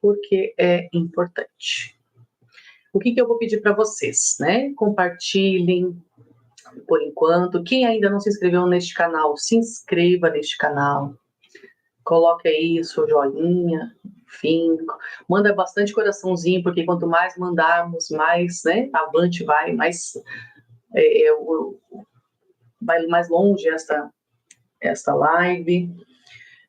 porque é importante. O que eu vou pedir para vocês, né? Compartilhem, por enquanto. Quem ainda não se inscreveu neste canal, se inscreva neste canal. Coloque aí seu joinha, enfim. Manda bastante coraçãozinho, porque quanto mais mandarmos, mais, né, avante vai, vai mais longe esta live.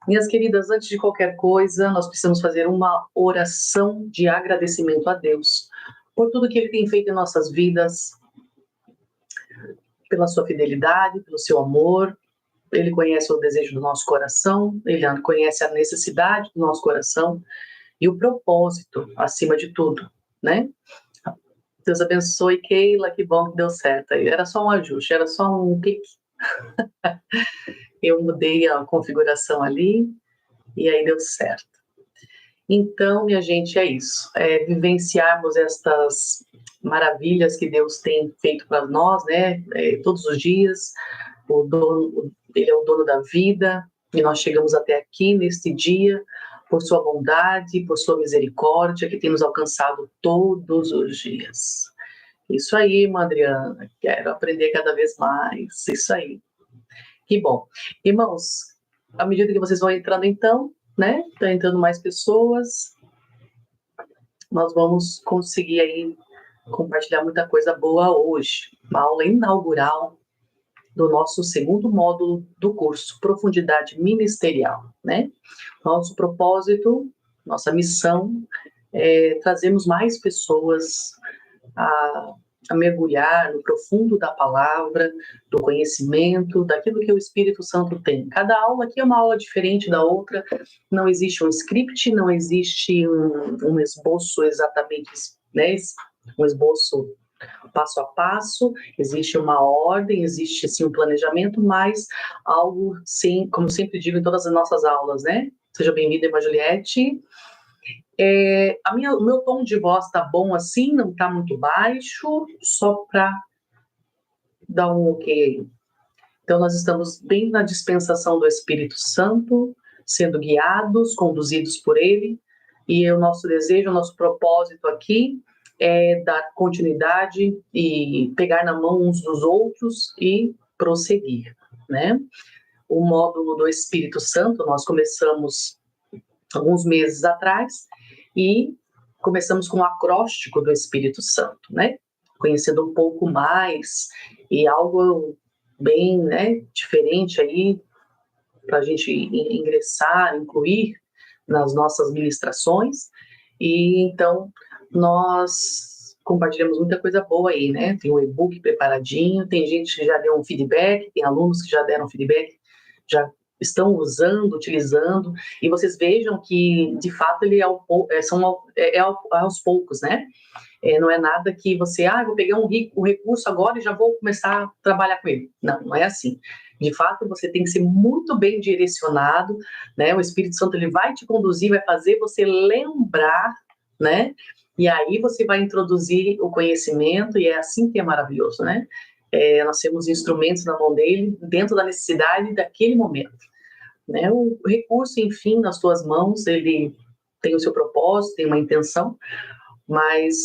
Minhas queridas, antes de qualquer coisa, nós precisamos fazer uma oração de agradecimento a Deus por tudo que Ele tem feito em nossas vidas, pela sua fidelidade, pelo seu amor. Ele conhece o desejo do nosso coração, Ele conhece a necessidade do nosso coração e o propósito, acima de tudo, né? Deus abençoe, Keila, que bom que deu certo. Era só um ajuste, era só um clique. Eu mudei a configuração ali e aí deu certo. Então, minha gente, é isso. Vivenciarmos estas maravilhas que Deus tem feito para nós, né? Todos os dias. Ele é o dono da vida e nós chegamos até aqui neste dia por sua bondade, por sua misericórdia que tem nos alcançado todos os dias. Isso aí, irmã Adriana, quero aprender cada vez mais. Isso aí. Que bom. Irmãos, à medida que vocês vão entrando então, né? Tá entrando mais pessoas. Nós vamos conseguir aí compartilhar muita coisa boa hoje. Uma aula inaugural do nosso segundo módulo do curso Profundidade Ministerial, né? Nosso propósito, nossa missão é trazermos mais pessoas a mergulhar no profundo da palavra, do conhecimento, daquilo que o Espírito Santo tem. Cada aula aqui é uma aula diferente da outra, não existe um script, não existe um esboço exatamente, né, um esboço passo a passo, existe uma ordem, existe sim um planejamento, mas algo, sim, como sempre digo em todas as nossas aulas, né? Seja bem-vinda, Irmã Juliette. O meu tom de voz está bom assim, não está muito baixo, só para dar um ok aí. Então, nós estamos bem na dispensação do Espírito Santo, sendo guiados, conduzidos por Ele, e o nosso desejo, o nosso propósito aqui é dar continuidade e pegar na mão uns dos outros e prosseguir, né? O módulo do Espírito Santo, nós começamos alguns meses atrás, e começamos com o acróstico do Espírito Santo, né? Conhecendo um pouco mais e algo bem, né, diferente aí para a gente ingressar, incluir nas nossas ministrações. E então nós compartilhamos muita coisa boa aí, né? Tem um e-book preparadinho, tem gente que já deu um feedback, tem alunos que já deram feedback, já estão usando, utilizando, e vocês vejam que, de fato, ele aos poucos, né? Não é nada que você, vou pegar um recurso agora e já vou começar a trabalhar com ele. Não, não é assim. De fato, você tem que ser muito bem direcionado, né? O Espírito Santo, ele vai te conduzir, vai fazer você lembrar, né? E aí você vai introduzir o conhecimento, e é assim que é maravilhoso, né? Nós temos instrumentos na mão dele, dentro da necessidade daquele momento. Né? O recurso, enfim, nas tuas mãos, ele tem o seu propósito, tem uma intenção, mas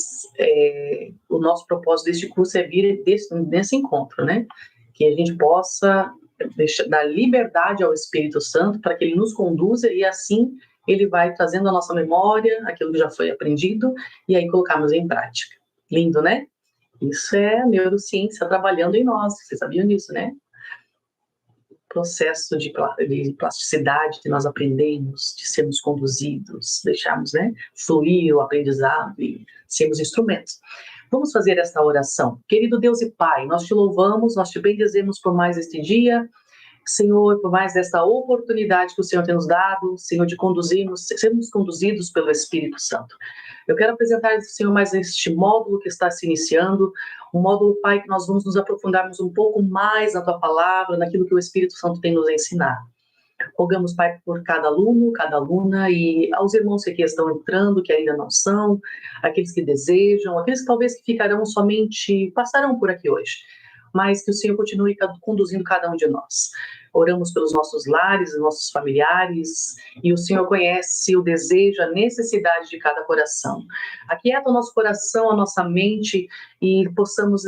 o nosso propósito deste curso é vir desse encontro, né? Que a gente possa dar liberdade ao Espírito Santo para que ele nos conduza e assim ele vai trazendo à nossa memória aquilo que já foi aprendido e aí colocarmos em prática. Lindo, né? Isso é a neurociência trabalhando em nós, vocês sabiam disso, né? Processo de plasticidade que nós aprendemos, de sermos conduzidos, deixarmos, né, fluir o aprendizado e sermos instrumentos. Vamos fazer esta oração. Querido Deus e Pai, nós te louvamos, nós te bendizemos por mais este dia, Senhor, por mais esta oportunidade que o Senhor tem nos dado, Senhor, de sermos conduzidos pelo Espírito Santo. Eu quero apresentar, Senhor, mais este módulo que está se iniciando, um módulo, Pai, que nós vamos nos aprofundarmos um pouco mais na Tua Palavra, naquilo que o Espírito Santo tem nos ensinado. Rogamos, Pai, por cada aluno, cada aluna e aos irmãos que aqui estão entrando, que ainda não são, aqueles que desejam, aqueles que talvez passarão por aqui hoje, mas que o Senhor continue conduzindo cada um de nós. oramos pelos nossos lares, nossos familiares, e o Senhor conhece o desejo, a necessidade de cada coração. Aquieta o nosso coração, a nossa mente, e possamos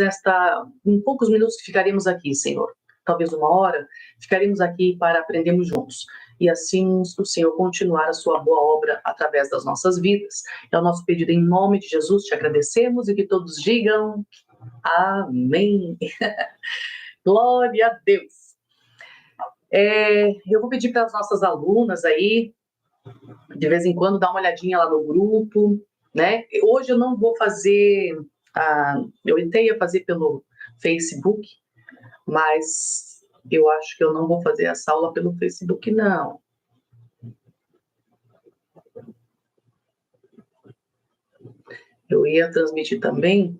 em poucos minutos que ficaremos aqui, Senhor, talvez 1 hora, ficaremos aqui para aprendermos juntos. E assim o Senhor continuar a sua boa obra através das nossas vidas. É o nosso pedido em nome de Jesus, te agradecemos e que todos digam amém. Glória a Deus. Eu vou pedir para as nossas alunas aí, de vez em quando, dar uma olhadinha lá no grupo, né? Hoje eu não vou fazer, eu tentei fazer pelo Facebook, mas eu acho que eu não vou fazer essa aula pelo Facebook, não. Eu ia transmitir também,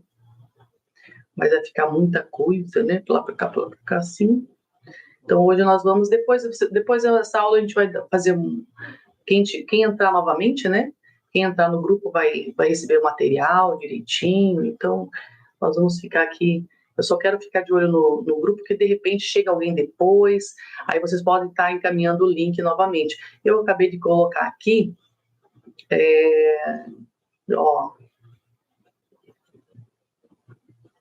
mas vai ficar muita coisa, né? Pra lá pra cá, assim. Então, hoje nós vamos, depois dessa aula a gente vai fazer quem entrar novamente, né? Quem entrar no grupo vai receber o material direitinho, então nós vamos ficar aqui. Eu só quero ficar de olho no grupo, porque de repente chega alguém depois, aí vocês podem estar encaminhando o link novamente. Eu acabei de colocar aqui,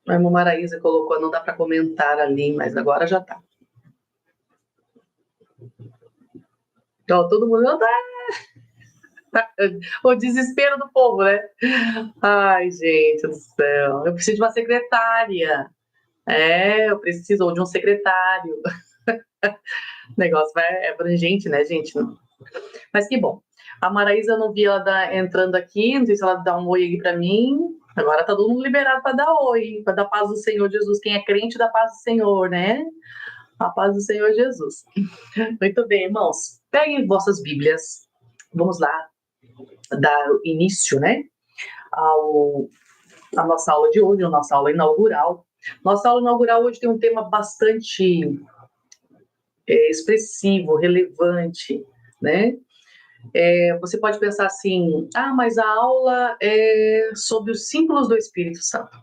a irmã Maraísa colocou, não dá para comentar ali, mas agora já está. Então, todo mundo... O desespero do povo, né? Ai, gente do céu. Eu preciso de uma secretária. Eu preciso de um secretário. O negócio é abrangente, né, gente? Mas que bom. A Maraísa, eu não vi ela entrando aqui, não sei se ela dá um oi aqui para mim. Agora tá todo mundo liberado para dar oi, para dar paz do Senhor Jesus. Quem é crente, dá paz do Senhor, né? A paz do Senhor Jesus. Muito bem, irmãos. Peguem vossas Bíblias. Vamos lá dar início, né? A nossa aula de hoje, a nossa aula inaugural. Nossa aula inaugural hoje tem um tema bastante expressivo, relevante, né? Você pode pensar assim, mas a aula é sobre os símbolos do Espírito Santo.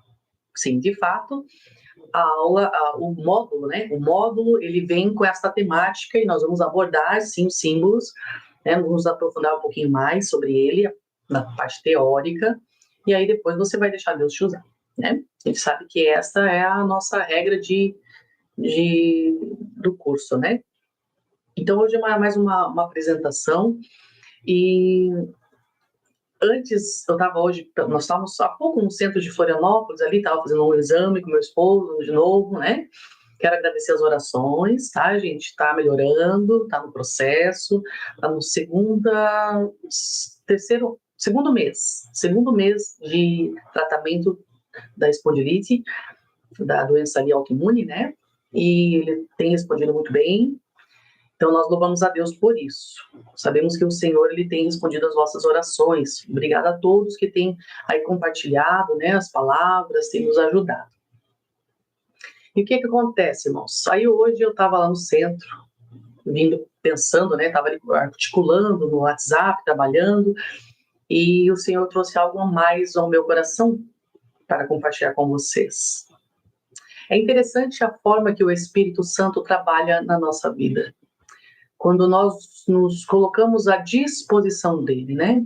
Sim, de fato, a aula, o módulo, né? O módulo, ele vem com essa temática e nós vamos abordar, sim, os símbolos, né? Vamos aprofundar um pouquinho mais sobre ele, na parte teórica, e aí depois você vai deixar Deus te usar, né? A gente sabe que essa é a nossa regra do curso, né? Então, hoje é mais uma apresentação, e antes, nós estávamos há pouco no centro de Florianópolis, ali, estava fazendo um exame com meu esposo, de novo, né? Quero agradecer as orações, tá? A gente está melhorando, está no processo, está no segundo mês de tratamento da espondilite, da doença ali autoimune, né? E ele tem respondido muito bem. Então, nós louvamos a Deus por isso. Sabemos que o Senhor, ele tem respondido as nossas orações. Obrigada a todos que têm aí compartilhado, né, as palavras, têm nos ajudado. E o que acontece, irmãos? Aí hoje eu estava lá no centro, pensando, né, estava articulando no WhatsApp, trabalhando, e o Senhor trouxe algo a mais ao meu coração para compartilhar com vocês. É interessante a forma que o Espírito Santo trabalha na nossa vida. Quando nós nos colocamos à disposição dele, né?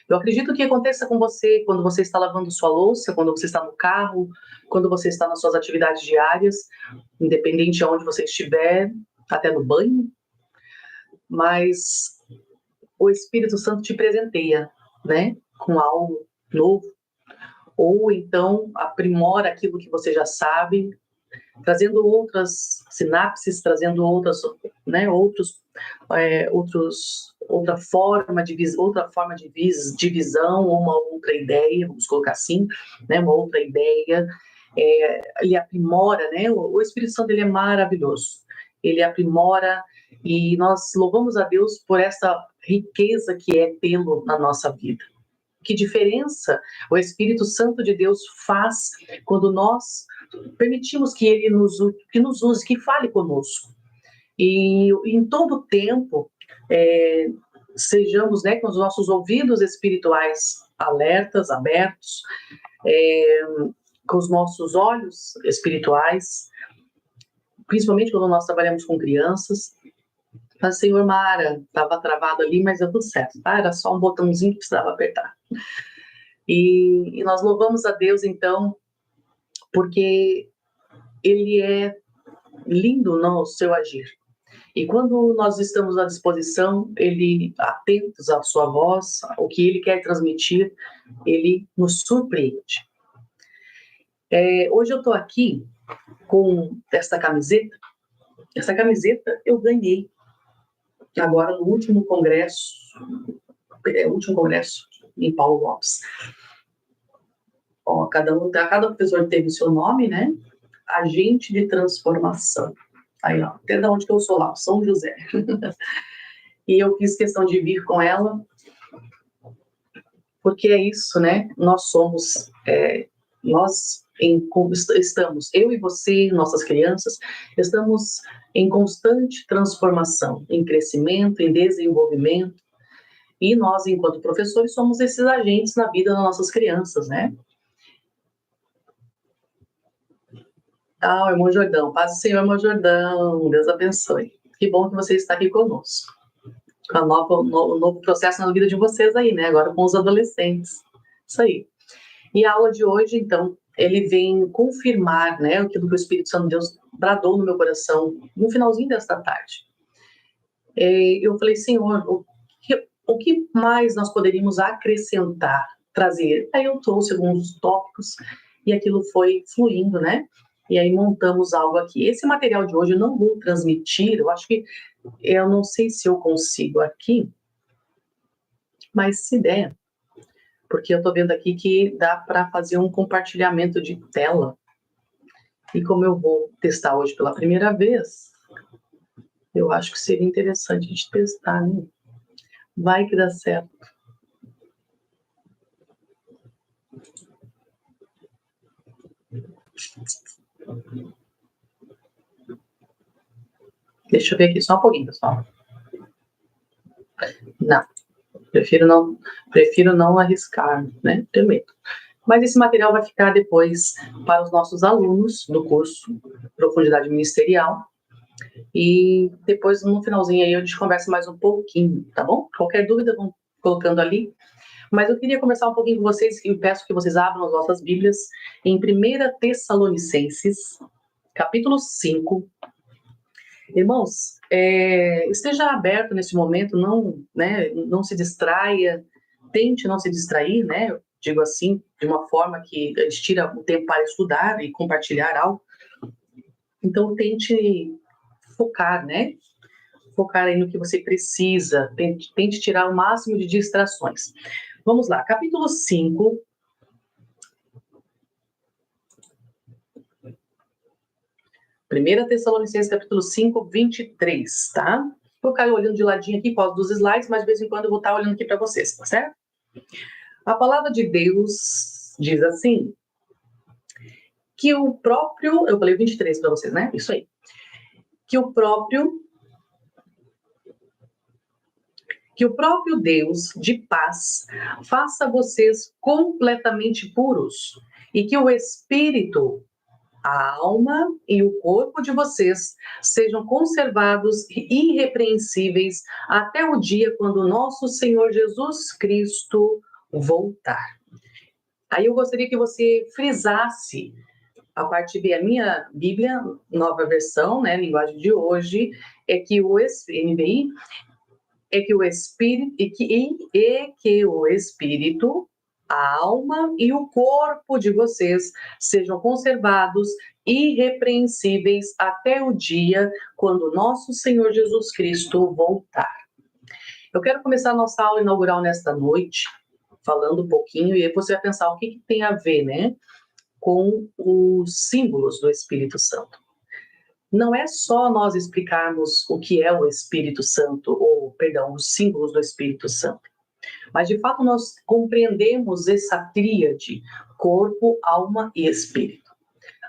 Eu acredito que aconteça com você quando você está lavando sua louça, quando você está no carro, quando você está nas suas atividades diárias, independente de onde você estiver, até no banho. Mas o Espírito Santo te presenteia, né? Com algo novo. Ou então aprimora aquilo que você já sabe, trazendo outras sinapses, trazendo outra forma de visão, ou uma outra ideia, vamos colocar assim, né, uma outra ideia. Ele aprimora, né? O Espírito Santo, ele é maravilhoso. Ele aprimora, e nós louvamos a Deus por essa riqueza que é tê-lo na nossa vida. Que diferença o Espírito Santo de Deus faz quando nós permitimos que ele nos use, que fale conosco. E em todo tempo, sejamos, né, com os nossos ouvidos espirituais alertas, abertos, com os nossos olhos espirituais, principalmente quando nós trabalhamos com crianças. Mas, Senhor, Mara, estava travado ali, mas deu tudo certo, tá? Era só um botãozinho que precisava apertar. E nós louvamos a Deus, então, porque Ele é lindo no seu agir. E quando nós estamos à disposição, Ele, atentos à sua voz, o que Ele quer transmitir, Ele nos surpreende. Hoje eu estou aqui com essa camiseta. Essa camiseta eu ganhei agora no último congresso em Paulo Lopes. Ó, cada professor teve o seu nome, né? Agente de transformação. Aí, ó, até de onde que eu sou lá, São José. E eu fiz questão de vir com ela, porque é isso, né? Nós somos, estamos, eu e você, nossas crianças, estamos em constante transformação, em crescimento, em desenvolvimento, e nós, enquanto professores, somos esses agentes na vida das nossas crianças, né? Ah, irmão Jordão, paz do Senhor, irmão Jordão, Deus abençoe. Que bom que você está aqui conosco. Com o novo processo na vida de vocês aí, né? Agora com os adolescentes. Isso aí. E a aula de hoje, então, ele vem confirmar, né, aquilo que o Espírito Santo de Deus bradou no meu coração no finalzinho desta tarde. Eu falei, Senhor, o que mais nós poderíamos acrescentar, trazer? Aí eu trouxe alguns tópicos e aquilo foi fluindo, né? E aí montamos algo aqui. Esse material de hoje eu não vou transmitir, eu não sei se eu consigo aqui, mas se der, porque eu estou vendo aqui que dá para fazer um compartilhamento de tela. E como eu vou testar hoje pela primeira vez, eu acho que seria interessante a gente testar, né? Vai que dá certo. Deixa eu ver aqui só um pouquinho, pessoal. Não, prefiro não arriscar, né? Tenho medo. Mas esse material vai ficar depois para os nossos alunos do curso Profundidade Ministerial. E depois, no finalzinho aí, a gente conversa mais um pouquinho, tá bom? Qualquer dúvida, vão colocando ali. Mas eu queria conversar um pouquinho com vocês e peço que vocês abram as vossas Bíblias em 1 Tessalonicenses, capítulo 5. Irmãos, esteja aberto nesse momento, não se distraia, tente não se distrair, né? Eu digo assim, de uma forma que a gente tira o tempo para estudar e compartilhar algo. Então, tente focar, né? Focar aí no que você precisa, tente tirar o máximo de distrações. Vamos lá, capítulo 5. Primeira Tessalonicenses, capítulo 5, 23, tá? Vou ficar olhando de ladinho aqui, por causa dos slides, mas de vez em quando eu vou estar olhando aqui para vocês, tá certo? A palavra de Deus diz assim, que o próprio, eu falei 23 para vocês, né? Isso aí. Que o próprio Deus de paz faça vocês completamente puros e que o Espírito, a alma e o corpo de vocês sejam conservados irrepreensíveis até o dia quando o nosso Senhor Jesus Cristo voltar. Aí eu gostaria que você frisasse a parte B, a minha Bíblia, nova versão, né, linguagem de hoje, é que o NVI é que o Espírito que o Espírito, a alma e o corpo de vocês sejam conservados irrepreensíveis até o dia quando nosso Senhor Jesus Cristo voltar. Eu quero começar a nossa aula inaugural nesta noite, falando um pouquinho, e aí você vai pensar o que tem a ver, né, com os símbolos do Espírito Santo. Não é só nós explicarmos o que é o Espírito Santo, os símbolos do Espírito Santo, mas de fato nós compreendemos essa tríade, corpo, alma e espírito.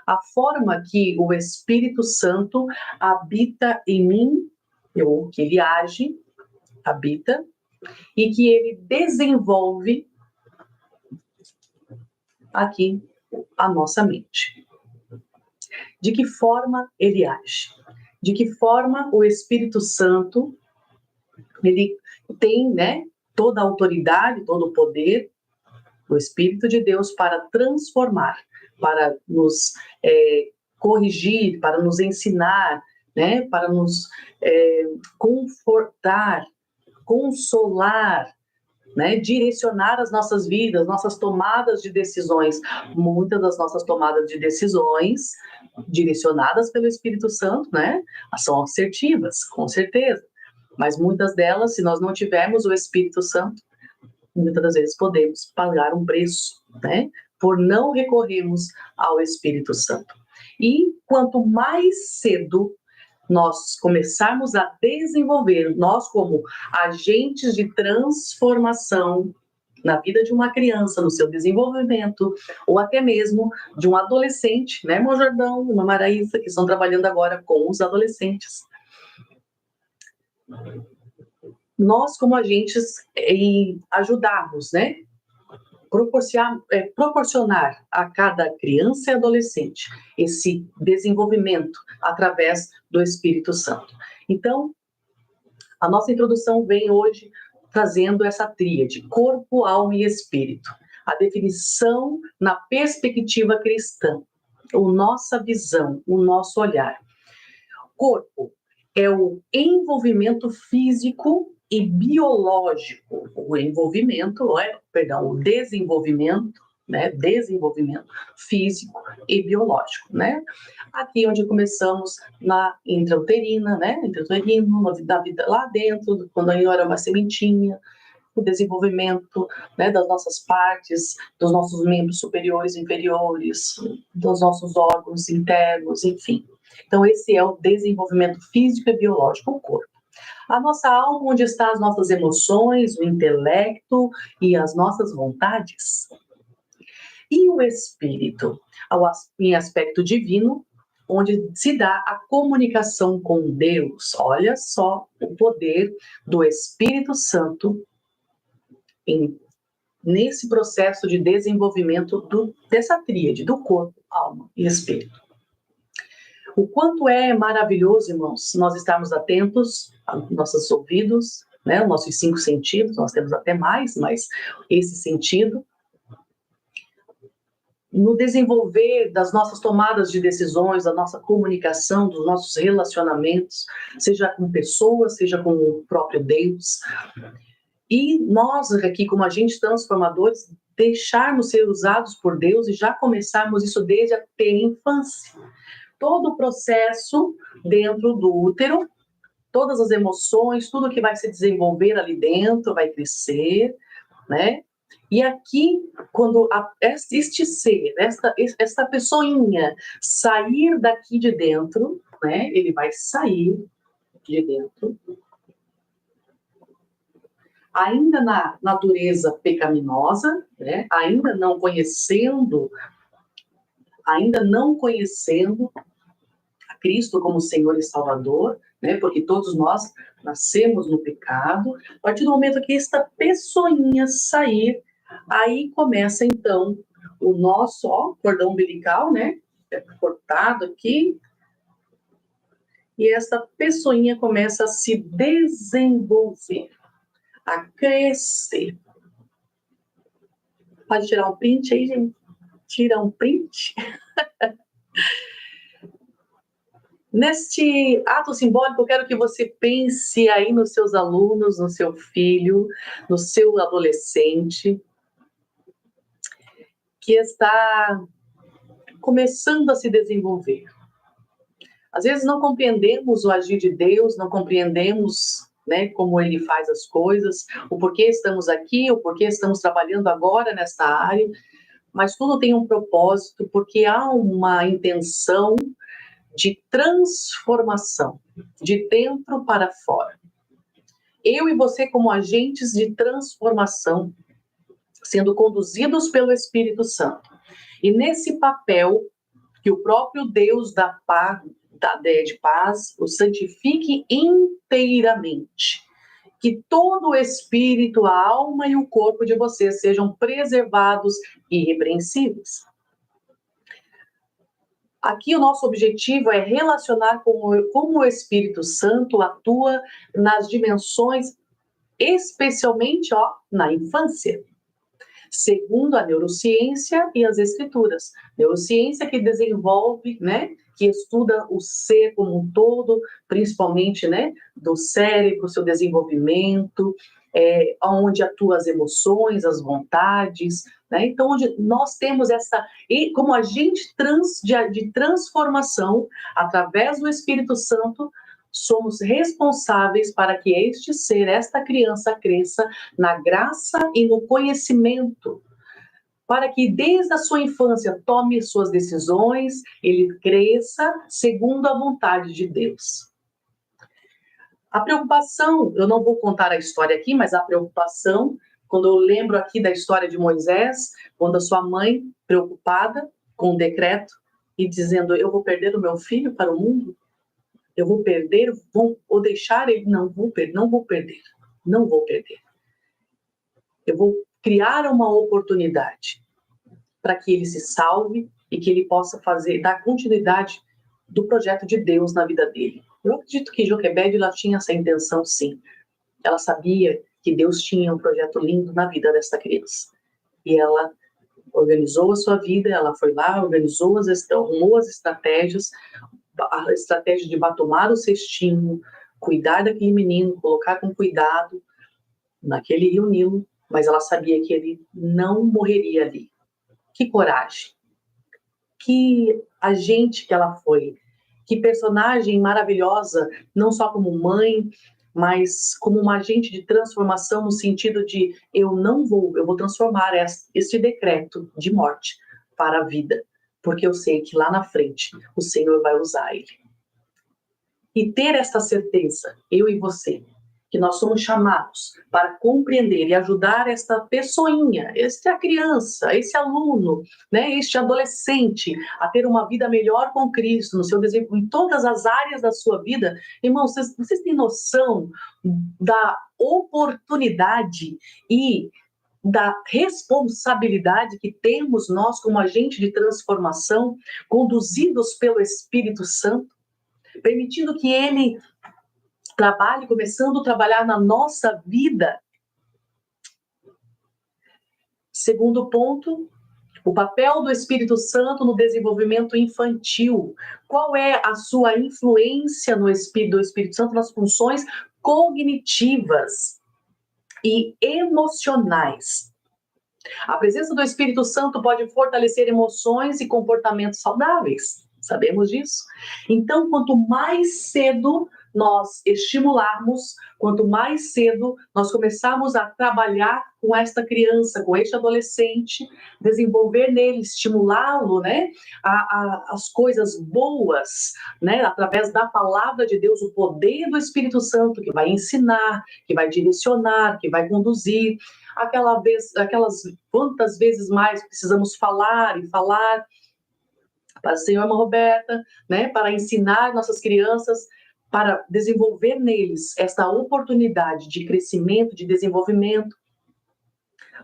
A forma que o Espírito Santo habita em mim, ou que ele age, habita, e que ele desenvolve aqui a nossa mente. De que forma ele age? De que forma o Espírito Santo, ele tem, né, toda a autoridade, todo o poder, o Espírito de Deus para transformar, para nos corrigir, para nos ensinar, né, para nos confortar, consolar, né, direcionar as nossas vidas, nossas tomadas de decisões. Muitas das nossas tomadas de decisões, direcionadas pelo Espírito Santo, né, são assertivas, com certeza. Mas muitas delas, se nós não tivermos o Espírito Santo, muitas das vezes podemos pagar um preço, né, por não recorrermos ao Espírito Santo. E quanto mais cedo nós começarmos a desenvolver, nós como agentes de transformação na vida de uma criança, no seu desenvolvimento, ou até mesmo de um adolescente, né, irmão Jordão, irmã Maraísa, que estão trabalhando agora com os adolescentes. Nós, como agentes, ajudarmos, né, proporcionar a cada criança e adolescente esse desenvolvimento através do Espírito Santo. Então, a nossa introdução vem hoje trazendo essa tríade, corpo, alma e espírito. A definição na perspectiva cristã, a nossa visão, o nosso olhar. Corpo é o envolvimento físico e biológico, o desenvolvimento, né, desenvolvimento físico e biológico, né? Aqui onde começamos na intrauterina, né, intrauterino, da vida lá dentro, quando ainda era uma sementinha, o desenvolvimento, né, das nossas partes, dos nossos membros superiores e inferiores, dos nossos órgãos internos, enfim. Então esse é o desenvolvimento físico e biológico do corpo. A nossa alma, onde estão as nossas emoções, o intelecto e as nossas vontades. E o espírito, em aspecto divino, onde se dá a comunicação com Deus. Olha só o poder do Espírito Santo nesse processo de desenvolvimento dessa tríade, do corpo, alma e espírito. O quanto é maravilhoso, irmãos, nós estarmos atentos aos nossos ouvidos, né, os nossos 5 sentidos, nós temos até mais, mas esse sentido, no desenvolver das nossas tomadas de decisões, da nossa comunicação, dos nossos relacionamentos, seja com pessoas, seja com o próprio Deus. E nós aqui, como agentes transformadores, deixarmos ser usados por Deus e já começarmos isso desde a infância. Todo o processo dentro do útero, todas as emoções, tudo que vai se desenvolver ali dentro, vai crescer, né? E aqui, quando este ser, esta pessoinha sair daqui de dentro, né? Ele vai sair de dentro, ainda na natureza pecaminosa, né? Ainda não conhecendo a Cristo como Senhor e Salvador, né? Porque todos nós nascemos no pecado. A partir do momento que esta pessoinha sair, aí começa então o nosso cordão umbilical, né? Cortado aqui. E essa pessoinha começa a se desenvolver, a crescer. Pode tirar um print aí, gente? Tira um print. Neste ato simbólico, eu quero que você pense aí nos seus alunos, no seu filho, no seu adolescente, que está começando a se desenvolver. Às vezes não compreendemos o agir de Deus, não compreendemos, né, como Ele faz as coisas, o porquê estamos aqui, o porquê estamos trabalhando agora nesta área, mas tudo tem um propósito, porque há uma intenção de transformação, de dentro para fora. Eu e você como agentes de transformação, sendo conduzidos pelo Espírito Santo. E nesse papel que o próprio Deus da paz, da ideia de paz, o santifique inteiramente. Que todo o espírito, a alma e o corpo de vocês sejam preservados e irrepreensíveis. Aqui o nosso objetivo é relacionar como o Espírito Santo atua nas dimensões, especialmente na infância, segundo a neurociência e as escrituras. Neurociência que desenvolve, né, que estuda o ser como um todo, principalmente, né, do cérebro, seu desenvolvimento, onde atuam as emoções, as vontades, né? Então, onde nós temos como agente de transformação, através do Espírito Santo, somos responsáveis para que este ser, esta criança, cresça na graça e no conhecimento, para que desde a sua infância tome suas decisões, ele cresça segundo a vontade de Deus. A preocupação, eu não vou contar a história aqui, mas a preocupação, quando eu lembro aqui da história de Moisés, quando a sua mãe, preocupada com o decreto e dizendo, eu vou perder o meu filho para o mundo, eu vou perder, ou deixar ele, não vou perder. Eu vou criar uma oportunidade para que ele se salve e que ele possa dar continuidade do projeto de Deus na vida dele. Eu acredito que Joquebede, ela tinha essa intenção, sim. Ela sabia que Deus tinha um projeto lindo na vida dessa criança. E ela organizou a sua vida, ela foi lá, arrumou as estratégias, a estratégia de tomar o cestinho, cuidar daquele menino, colocar com cuidado naquele rio Nilo, mas ela sabia que ele não morreria ali. Que coragem! Que agente que ela foi! Que personagem maravilhosa, não só como mãe, mas como uma agente de transformação no sentido de eu vou transformar este decreto de morte para a vida, porque eu sei que lá na frente o Senhor vai usar ele. E ter essa certeza, eu e você, que nós somos chamados para compreender e ajudar esta pessoinha, esta criança, esse aluno, né, este adolescente a ter uma vida melhor com Cristo, no seu desenvolvimento, em todas as áreas da sua vida. Irmãos, vocês têm noção da oportunidade e da responsabilidade que temos nós como agente de transformação, conduzidos pelo Espírito Santo, permitindo que ele começando a trabalhar na nossa vida. Segundo ponto, o papel do Espírito Santo no desenvolvimento infantil. Qual é a sua influência do Espírito Santo nas funções cognitivas e emocionais? A presença do Espírito Santo pode fortalecer emoções e comportamentos saudáveis. Sabemos disso? Então, quanto mais cedo nós estimularmos, quanto mais cedo nós começarmos a trabalhar com esta criança, com este adolescente, desenvolver nele, estimulá-lo, né, as coisas boas, né, através da palavra de Deus, o poder do Espírito Santo que vai ensinar, que vai direcionar, que vai conduzir. Aquelas quantas vezes mais precisamos falar e falar para a senhora Roberta, né, para ensinar nossas crianças, para desenvolver neles esta oportunidade de crescimento, de desenvolvimento,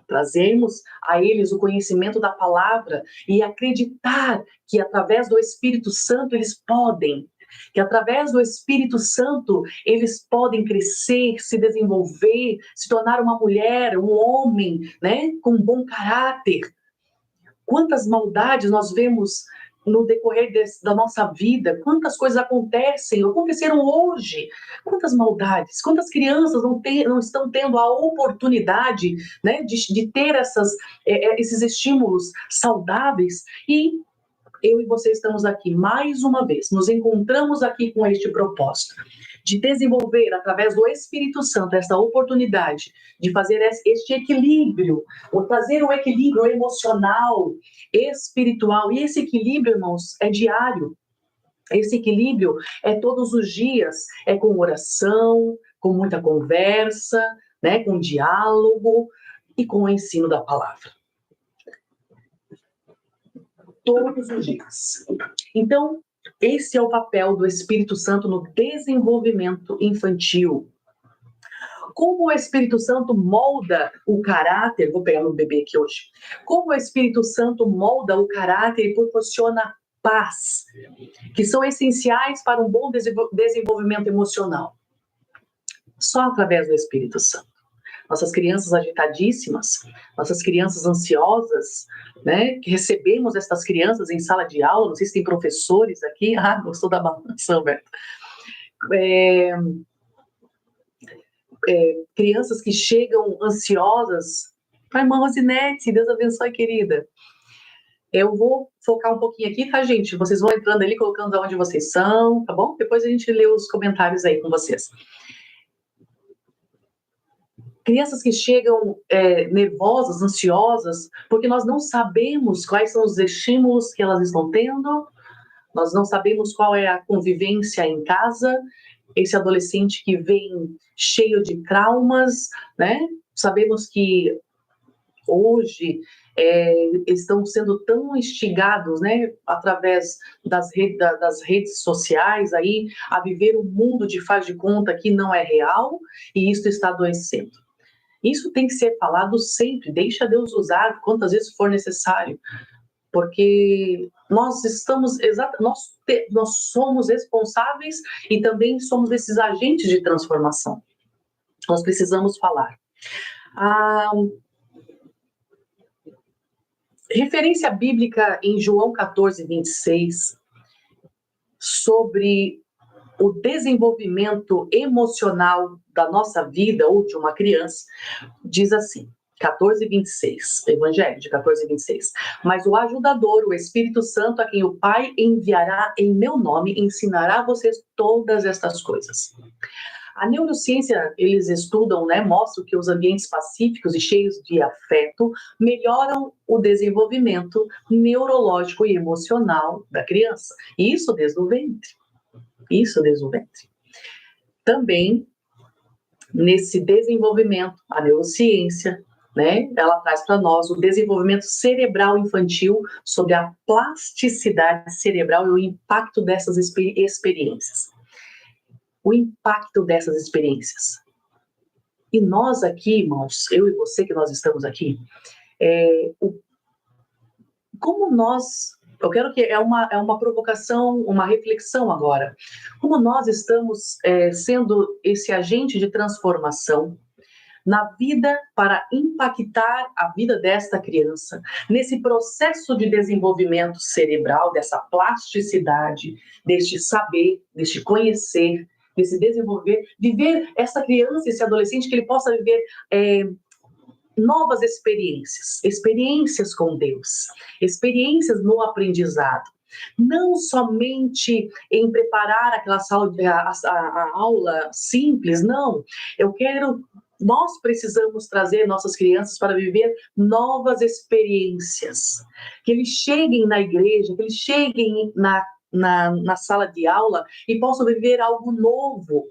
trazermos a eles o conhecimento da palavra e acreditar que através do Espírito Santo eles podem, que através do Espírito Santo eles podem crescer, se desenvolver, se tornar uma mulher, um homem, né, com um bom caráter. Quantas maldades nós vemos no decorrer da nossa vida, quantas coisas aconteceram hoje, quantas maldades, quantas crianças não estão tendo a oportunidade, né, de ter esses estímulos saudáveis. E eu e você estamos aqui mais uma vez, nos encontramos aqui com este propósito, de desenvolver através do Espírito Santo essa oportunidade de fazer este equilíbrio, ou trazer o equilíbrio emocional, espiritual. E esse equilíbrio, irmãos, é diário. Esse equilíbrio é todos os dias, é com oração, com muita conversa, né, com diálogo e com o ensino da palavra. Todos os dias. Então, esse é o papel do Espírito Santo no desenvolvimento infantil. Como o Espírito Santo molda o caráter, vou pegar meu bebê aqui hoje, como o Espírito Santo molda o caráter e proporciona paz, que são essenciais para um bom desenvolvimento emocional. Só através do Espírito Santo. Nossas crianças agitadíssimas, nossas crianças ansiosas, né? Que recebemos essas crianças em sala de aula, não sei se tem professores aqui, gostou da balança, Humberto? Crianças que chegam ansiosas, a irmã Rosinete, Deus abençoe, querida. Eu vou focar um pouquinho aqui, tá, gente? Vocês vão entrando ali, colocando onde vocês são, tá bom? Depois a gente lê os comentários aí com vocês. Crianças que chegam nervosas, ansiosas, porque nós não sabemos quais são os estímulos que elas estão tendo, nós não sabemos qual é a convivência em casa, esse adolescente que vem cheio de traumas, né? Sabemos que hoje estão sendo tão instigados, né, através das redes sociais aí, a viver um mundo de faz de conta que não é real, e isso está adoecendo. Isso tem que ser falado sempre, deixa Deus usar quantas vezes for necessário, porque nós somos responsáveis e também somos esses agentes de transformação. Nós precisamos falar. Referência bíblica em João 14, 26, sobre o desenvolvimento emocional da nossa vida ou de uma criança, diz assim, 14, 26, Evangelho de 14, 26. Mas o ajudador, o Espírito Santo, a quem o Pai enviará em meu nome, ensinará a vocês todas estas coisas. A neurociência, eles estudam, né, mostram que os ambientes pacíficos e cheios de afeto melhoram o desenvolvimento neurológico e emocional da criança. Isso desde o ventre. Isso desde o ventre. Também, nesse desenvolvimento, a neurociência, né, ela traz para nós o desenvolvimento cerebral infantil sobre a plasticidade cerebral e o impacto dessas experiências. O impacto dessas experiências. E nós aqui, irmãos, eu e você que nós estamos aqui, como nós, eu quero que é uma provocação, uma reflexão agora, como nós estamos sendo esse agente de transformação na vida para impactar a vida desta criança, nesse processo de desenvolvimento cerebral, dessa plasticidade, deste saber, deste conhecer, de se desenvolver, viver essa criança, esse adolescente, que ele possa viver novas experiências com Deus, experiências no aprendizado. Não somente em preparar aquela a aula simples, não. Nós precisamos trazer nossas crianças para viver novas experiências. Que eles cheguem na igreja, que eles cheguem na sala de aula e possam viver algo novo.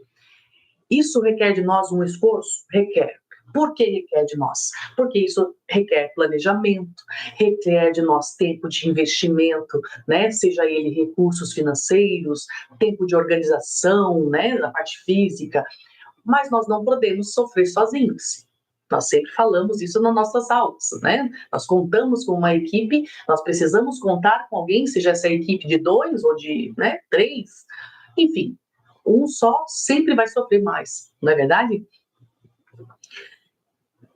Isso requer de nós um esforço? Requer. Por que requer de nós? Porque isso requer planejamento, requer de nós tempo de investimento, né? Seja ele recursos financeiros, tempo de organização, né? Da parte física, mas nós não podemos sofrer sozinhos. Nós sempre falamos isso nas nossas aulas, né? Nós contamos com uma equipe, nós precisamos contar com alguém, seja essa equipe de 2 ou de 3, enfim, um só sempre vai sofrer mais, não é verdade?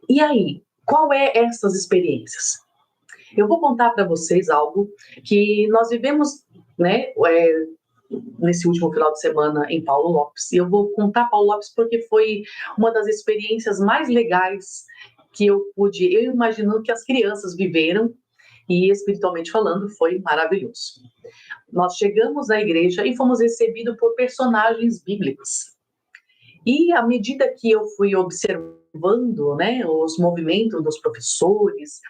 E aí, qual é essas experiências? Eu vou contar para vocês algo que nós vivemos, né, nesse último final de semana em Paulo Lopes. E eu vou contar Paulo Lopes porque foi uma das experiências mais legais que eu imaginando que as crianças viveram, e espiritualmente falando foi maravilhoso. Nós chegamos à igreja e fomos recebidos por personagens bíblicos. E à medida que eu fui observando, né, os movimentos dos professores,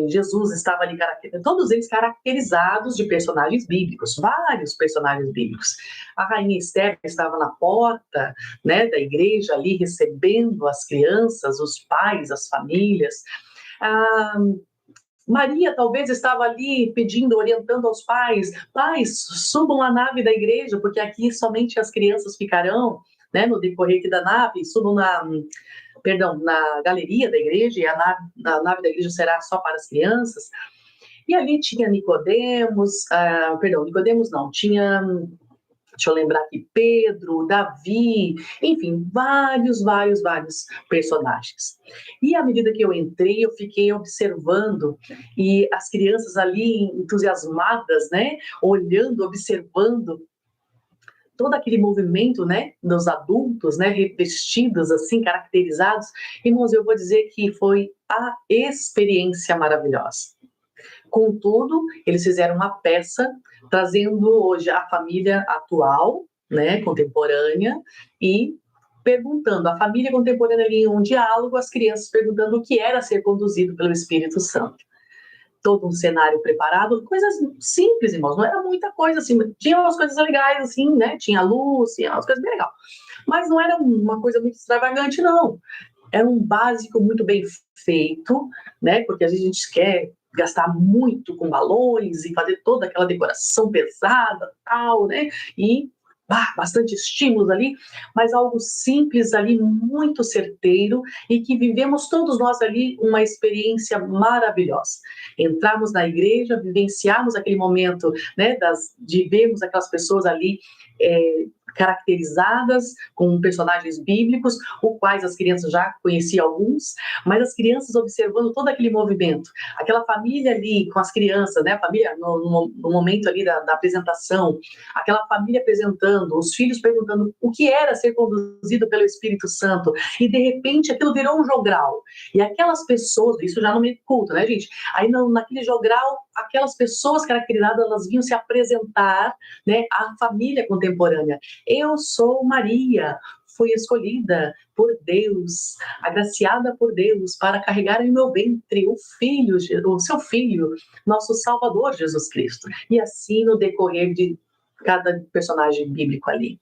Jesus estava ali, todos eles caracterizados de personagens bíblicos, vários personagens bíblicos. A rainha Esther estava na porta, né, da igreja ali recebendo as crianças, os pais, as famílias. Maria talvez estava ali pedindo, orientando aos pais, subam à nave da igreja, porque aqui somente as crianças ficarão, né, no decorrer aqui da nave, subam na galeria da igreja, e a nave da igreja será só para as crianças. E ali tinha Nicodemos, Nicodemos não, tinha, deixa eu lembrar aqui, Pedro, Davi, enfim, vários personagens. E à medida que eu entrei, eu fiquei observando, e as crianças ali entusiasmadas, né, olhando, observando todo aquele movimento, né, dos adultos, né, revestidos assim, caracterizados. Irmãos, eu vou dizer que foi a experiência maravilhosa. Contudo, eles fizeram uma peça trazendo hoje a família atual, né, contemporânea, e perguntando, a família contemporânea ali em um diálogo, as crianças perguntando o que era ser conduzido pelo Espírito Santo. Todo um cenário preparado, coisas simples, irmãos, não era muita coisa assim, tinha umas coisas legais assim, né, tinha luz, tinha umas coisas bem legais, mas não era uma coisa muito extravagante, não. Era um básico muito bem feito, né, porque às vezes a gente quer gastar muito com balões e fazer toda aquela decoração pesada, tal, né, e bastante estímulos ali, mas algo simples ali, muito certeiro, e que vivemos todos nós ali uma experiência maravilhosa. Entrarmos na igreja, vivenciarmos aquele momento, né, de vermos aquelas pessoas ali caracterizadas com personagens bíblicos, os quais as crianças já conheciam alguns, mas as crianças observando todo aquele movimento, aquela família ali com as crianças, né, a família no momento ali da apresentação, aquela família apresentando, os filhos perguntando o que era ser conduzido pelo Espírito Santo, e de repente aquilo virou um jogral, e aquelas pessoas, isso já no meio culto, né, gente? Aí naquele jogral, aquelas pessoas caracterizadas, elas vinham se apresentar, né, à família contemporânea. Eu sou Maria, fui escolhida por Deus, agraciada por Deus para carregar em meu ventre o seu filho, nosso Salvador Jesus Cristo. E assim no decorrer de cada personagem bíblico ali.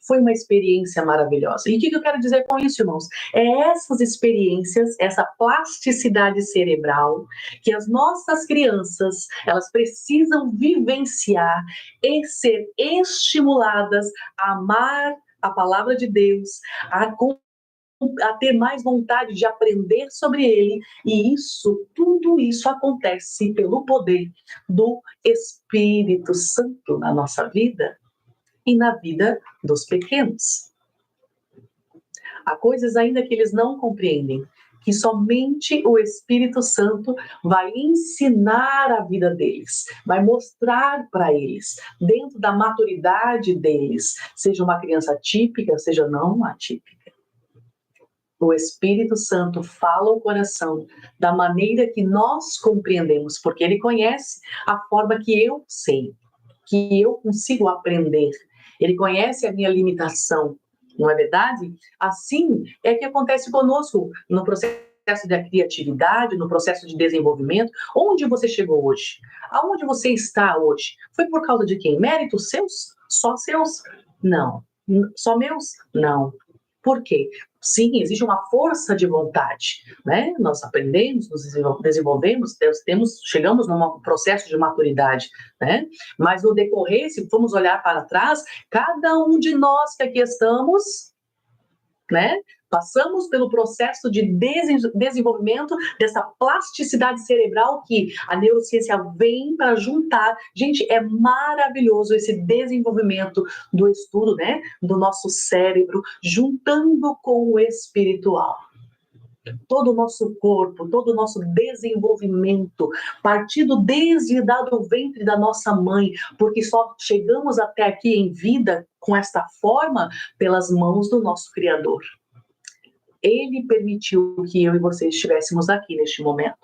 Foi uma experiência maravilhosa. E o que eu quero dizer com isso, irmãos? É essas experiências, essa plasticidade cerebral que as nossas crianças, elas precisam vivenciar e ser estimuladas a amar a palavra de Deus, a ter mais vontade de aprender sobre ele, e tudo isso acontece pelo poder do Espírito Santo na nossa vida e na vida dos pequenos. Há coisas ainda que eles não compreendem, que somente o Espírito Santo vai ensinar a vida deles, vai mostrar para eles, dentro da maturidade deles, seja uma criança típica, seja não atípica. O Espírito Santo fala ao coração da maneira que nós compreendemos, porque ele conhece a forma que eu sei, que eu consigo aprender. Ele conhece a minha limitação, não é verdade? Assim é que acontece conosco no processo da criatividade, no processo de desenvolvimento. Onde você chegou hoje? Aonde você está hoje? Foi por causa de quem? Méritos seus? Só seus? Não. Só meus? Não. Por quê? Sim, existe uma força de vontade, né? Nós aprendemos, nos desenvolvemos, chegamos num processo de maturidade, né? Mas no decorrer, se formos olhar para trás, cada um de nós que aqui estamos, né? Passamos pelo processo de desenvolvimento dessa plasticidade cerebral que a neurociência vem para juntar. Gente, é maravilhoso esse desenvolvimento do estudo, né, do nosso cérebro, juntando com o espiritual. Todo o nosso corpo, todo o nosso desenvolvimento, partindo desde o ventre da nossa mãe, porque só chegamos até aqui em vida com esta forma pelas mãos do nosso Criador. Ele permitiu que eu e você estivéssemos aqui neste momento.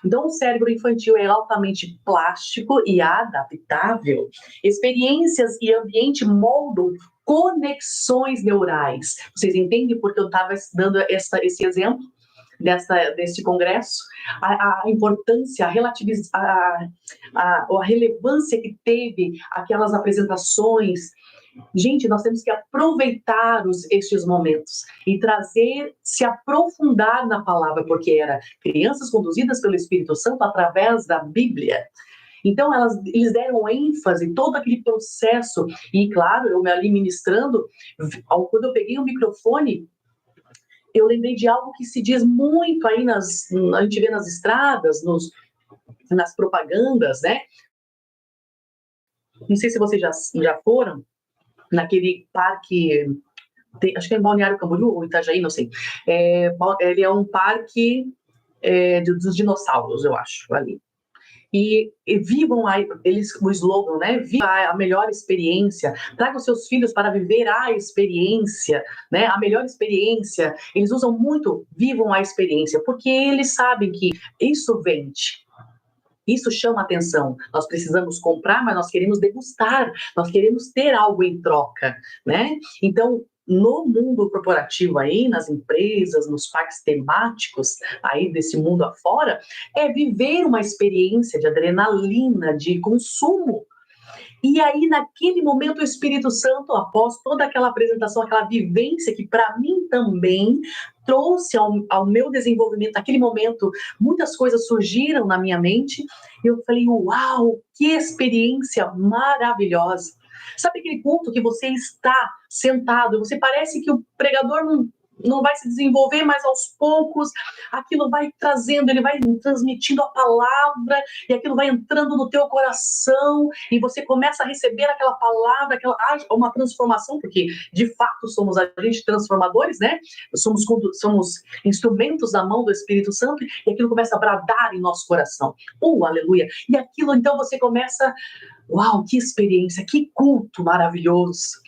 Então, o cérebro infantil é altamente plástico e adaptável. Experiências e ambiente moldam conexões neurais. Vocês entendem porque eu estava dando esse exemplo desse congresso? A importância, a relevância que teve aquelas apresentações. Gente, nós temos que aproveitar estes momentos e se aprofundar na palavra, porque era crianças conduzidas pelo Espírito Santo através da Bíblia. Então, eles deram ênfase, todo aquele processo, e claro, eu ali ministrando, quando eu peguei o microfone, eu lembrei de algo que se diz muito aí a gente vê nas estradas, nas propagandas, né? Não sei se vocês já foram naquele parque, acho que é em Balneário Camboriú ou Itajaí, não sei. Ele é um parque dos dinossauros, eu acho, ali. E vivam aí, o slogan, né? Viva a melhor experiência, traga os seus filhos para viver a experiência, né? A melhor experiência. Eles usam muito, vivam a experiência, porque eles sabem que isso vende. Isso chama atenção. Nós precisamos comprar, mas nós queremos degustar, nós queremos ter algo em troca, né? Então, no mundo corporativo aí, nas empresas, nos parques temáticos aí desse mundo afora, é viver uma experiência de adrenalina, de consumo. E aí, naquele momento, o Espírito Santo, após toda aquela apresentação, aquela vivência que para mim também trouxe ao meu desenvolvimento, naquele momento, muitas coisas surgiram na minha mente, e eu falei, uau, que experiência maravilhosa. Sabe aquele culto que você está sentado, você parece que o pregador não vai se desenvolver, mas aos poucos aquilo vai trazendo, ele vai transmitindo a palavra, e aquilo vai entrando no teu coração, e você começa a receber aquela palavra, uma transformação, porque de fato somos agentes transformadores, né? Somos instrumentos da mão do Espírito Santo, e aquilo começa a bradar em nosso coração. Aleluia! E aquilo, então, você começa, uau, que experiência, que culto maravilhoso!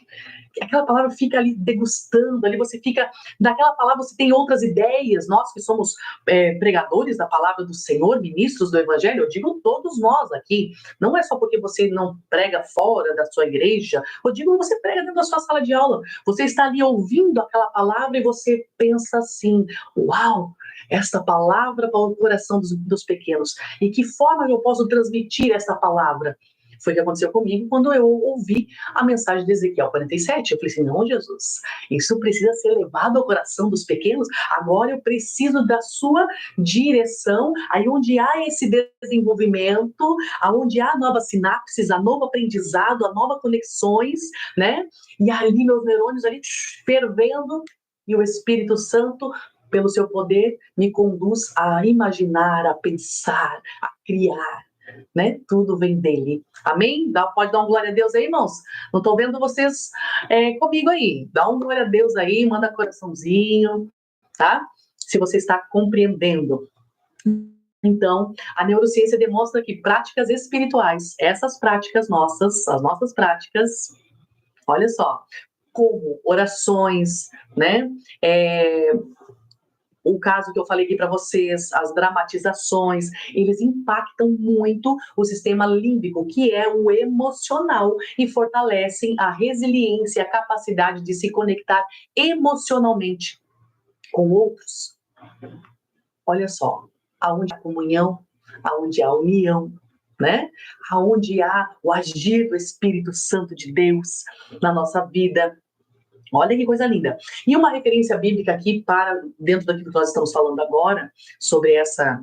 Aquela palavra fica ali degustando, ali você fica, daquela palavra você tem outras ideias, nós que somos pregadores da palavra do Senhor, ministros do Evangelho, eu digo todos nós aqui, não é só porque você não prega fora da sua igreja, eu digo você prega dentro da sua sala de aula, você está ali ouvindo aquela palavra e você pensa assim, uau, esta palavra para o coração dos pequenos, e que forma eu posso transmitir essa palavra? Foi o que aconteceu comigo quando eu ouvi a mensagem de Ezequiel 47. Eu falei assim, não, Jesus, isso precisa ser levado ao coração dos pequenos. Agora eu preciso da sua direção. Aí onde há esse desenvolvimento, onde há novas sinapses, a novo aprendizado, a novas conexões, né? E ali meus neurônios ali fervendo, e o Espírito Santo, pelo seu poder, me conduz a imaginar, a pensar, a criar. Né? Tudo vem dele. Amém? Pode dar um glória a Deus aí, irmãos? Não estou vendo vocês comigo aí. Dá um glória a Deus aí, manda coraçãozinho, tá? Se você está compreendendo. Então, a neurociência demonstra que práticas espirituais, essas práticas nossas, as nossas práticas, olha só, como orações, né? O caso que eu falei aqui para vocês, as dramatizações, eles impactam muito o sistema límbico, que é o emocional, e fortalecem a resiliência, a capacidade de se conectar emocionalmente com outros. Olha só, aonde há comunhão, aonde há união, né? Aonde há o agir do Espírito Santo de Deus na nossa vida. Olha que coisa linda. E uma referência bíblica aqui para dentro daquilo que nós estamos falando agora, sobre essa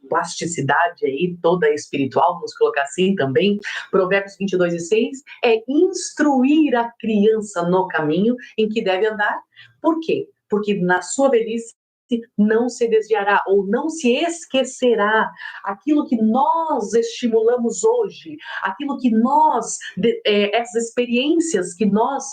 plasticidade aí toda espiritual, vamos colocar assim também, Provérbios 22:6, é instruir a criança no caminho em que deve andar. Por quê? Porque na sua velhice não se desviará ou não se esquecerá aquilo que nós estimulamos hoje, aquilo que nós, essas experiências que nós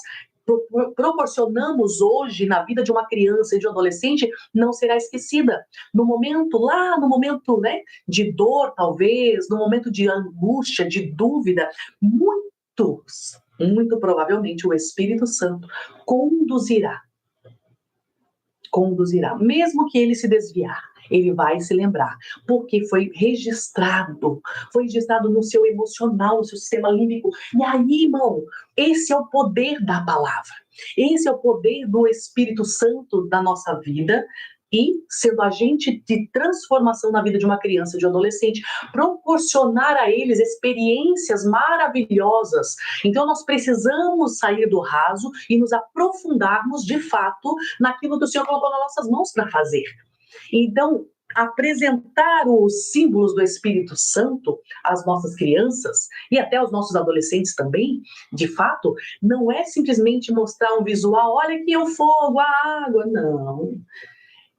proporcionamos hoje na vida de uma criança e de um adolescente não será esquecida. No momento, né, de dor, talvez, no momento de angústia, de dúvida, muito provavelmente o Espírito Santo conduzirá, mesmo que ele se desviar, ele vai se lembrar, porque foi registrado no seu emocional, no seu sistema límbico. E aí, irmão, esse é o poder da palavra, esse é o poder do Espírito Santo da nossa vida, e sendo agente de transformação na vida de uma criança e de um adolescente, proporcionar a eles experiências maravilhosas. Então nós precisamos sair do raso e nos aprofundarmos de fato naquilo que o Senhor colocou nas nossas mãos para fazer. Então, apresentar os símbolos do Espírito Santo às nossas crianças e até aos nossos adolescentes também, de fato, não é simplesmente mostrar um visual, olha aqui o fogo, a água, não.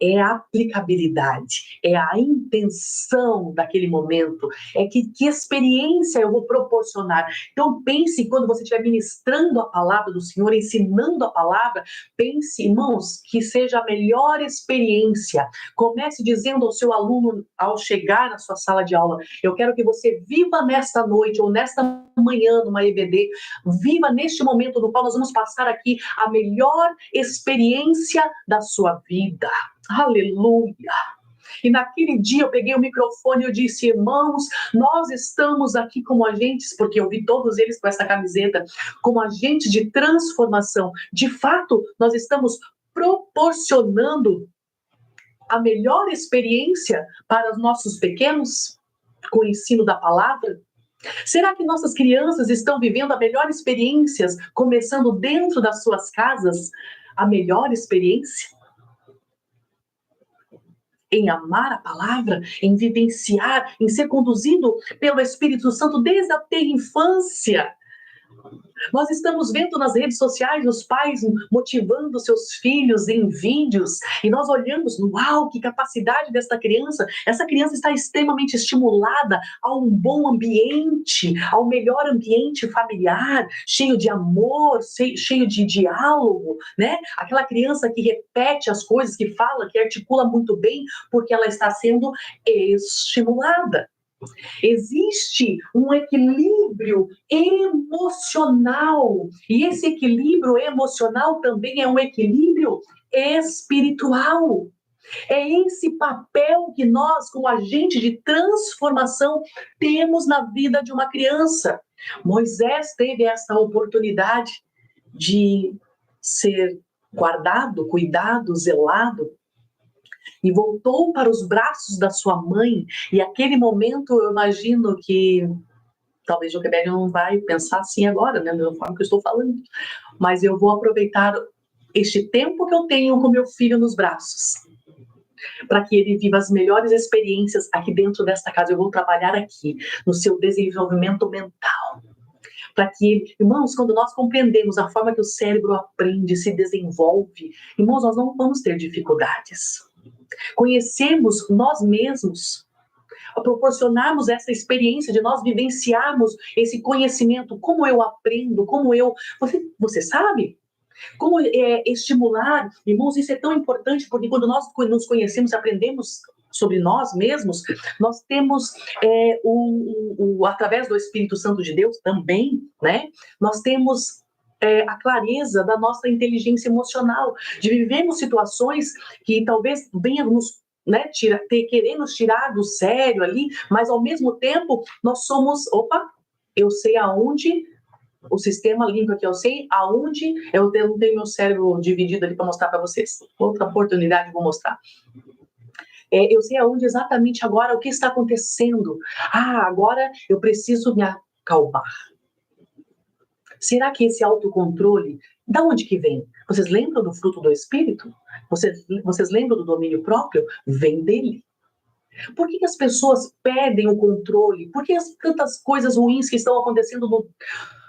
é a aplicabilidade, é a intenção daquele momento, é que experiência eu vou proporcionar. Então pense, quando você estiver ministrando a palavra do Senhor, ensinando a palavra, pense, irmãos, que seja a melhor experiência. Comece dizendo ao seu aluno, ao chegar na sua sala de aula, eu quero que você viva nesta noite, ou nesta manhã, numa EBD, viva neste momento no qual nós vamos passar aqui a melhor experiência da sua vida. Aleluia! E naquele dia eu peguei o microfone e eu disse, irmãos, nós estamos aqui como agentes, porque eu vi todos eles com essa camiseta, como agentes de transformação. De fato, nós estamos proporcionando a melhor experiência para os nossos pequenos com o ensino da palavra? Será que nossas crianças estão vivendo a melhor experiência, começando dentro das suas casas, a melhor experiência? Em amar a palavra, em vivenciar, em ser conduzido pelo Espírito Santo desde a ter infância. Nós estamos vendo nas redes sociais os pais motivando seus filhos em vídeos e nós olhamos, uau, que capacidade desta criança. Essa criança está extremamente estimulada a um bom ambiente, ao melhor ambiente familiar, cheio de amor, cheio de diálogo, né? Aquela criança que repete as coisas, que fala, que articula muito bem, porque ela está sendo estimulada. Existe um equilíbrio emocional, e esse equilíbrio emocional também é um equilíbrio espiritual. É esse papel que nós, como agente de transformação, temos na vida de uma criança. Moisés teve essa oportunidade de ser guardado, cuidado, zelado, e voltou para os braços da sua mãe, e aquele momento eu imagino que talvez Joquebed não vai pensar assim agora, né, da forma que eu estou falando, mas eu vou aproveitar este tempo que eu tenho com meu filho nos braços, para que ele viva as melhores experiências aqui dentro desta casa. Eu vou trabalhar aqui no seu desenvolvimento mental, para que, irmãos, quando nós compreendemos a forma que o cérebro aprende, se desenvolve, irmãos, nós não vamos ter dificuldades. Conhecermos nós mesmos, proporcionarmos essa experiência de nós vivenciarmos esse conhecimento, como eu aprendo, como eu... Você sabe? Como estimular, irmãos, isso é tão importante, porque quando nós nos conhecemos, aprendemos sobre nós mesmos, nós temos, através do Espírito Santo de Deus também, né? Nós temos a clareza da nossa inteligência emocional, de vivermos situações que talvez venham nos, né, querer nos tirar do sério ali, mas ao mesmo tempo nós somos, eu sei aonde, o sistema limpo aqui, eu sei aonde, eu não tenho meu cérebro dividido ali para mostrar para vocês, outra oportunidade eu vou mostrar. Eu sei aonde exatamente agora, o que está acontecendo. Agora eu preciso me acalmar. Será que esse autocontrole, da onde que vem? Vocês lembram do fruto do Espírito? Vocês lembram do domínio próprio? Vem dele. Por que as pessoas perdem o controle? Por que as tantas coisas ruins que estão acontecendo no...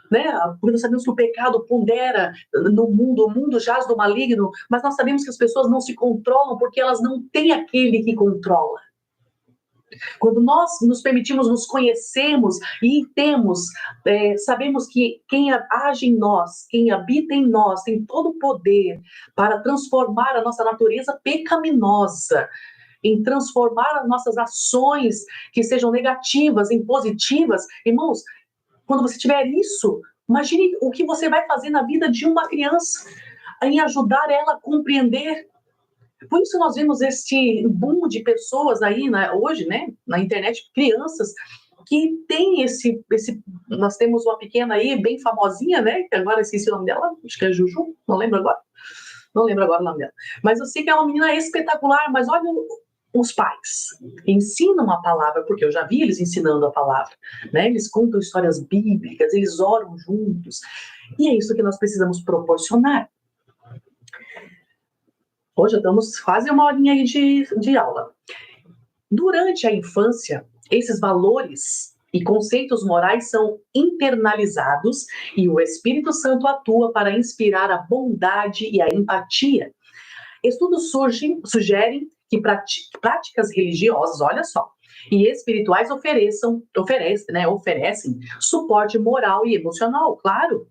Né? Porque nós sabemos que o pecado pondera no mundo, o mundo jaz do maligno, mas nós sabemos que as pessoas não se controlam porque elas não têm aquele que controla. Quando nós nos permitimos nos conhecermos e sabemos que quem age em nós, quem habita em nós, tem todo o poder para transformar a nossa natureza pecaminosa, em transformar as nossas ações que sejam negativas em positivas. Irmãos, quando você tiver isso, imagine o que você vai fazer na vida de uma criança, em ajudar ela a compreender. Por isso nós vemos este boom de pessoas aí, né, hoje, né, na internet, crianças que tem nós temos uma pequena aí, bem famosinha, né, que agora esqueci o nome dela, acho que é Juju, não lembro agora o nome dela, mas eu sei que é uma menina espetacular, mas olha os pais ensinam a palavra, porque eu já vi eles ensinando a palavra, né, eles contam histórias bíblicas, eles oram juntos, e é isso que nós precisamos proporcionar. Hoje estamos quase uma horinha aí de aula. Durante a infância, esses valores e conceitos morais são internalizados e o Espírito Santo atua para inspirar a bondade e a empatia. Estudos sugerem que práticas religiosas, olha só, e espirituais oferecem suporte moral e emocional, claro.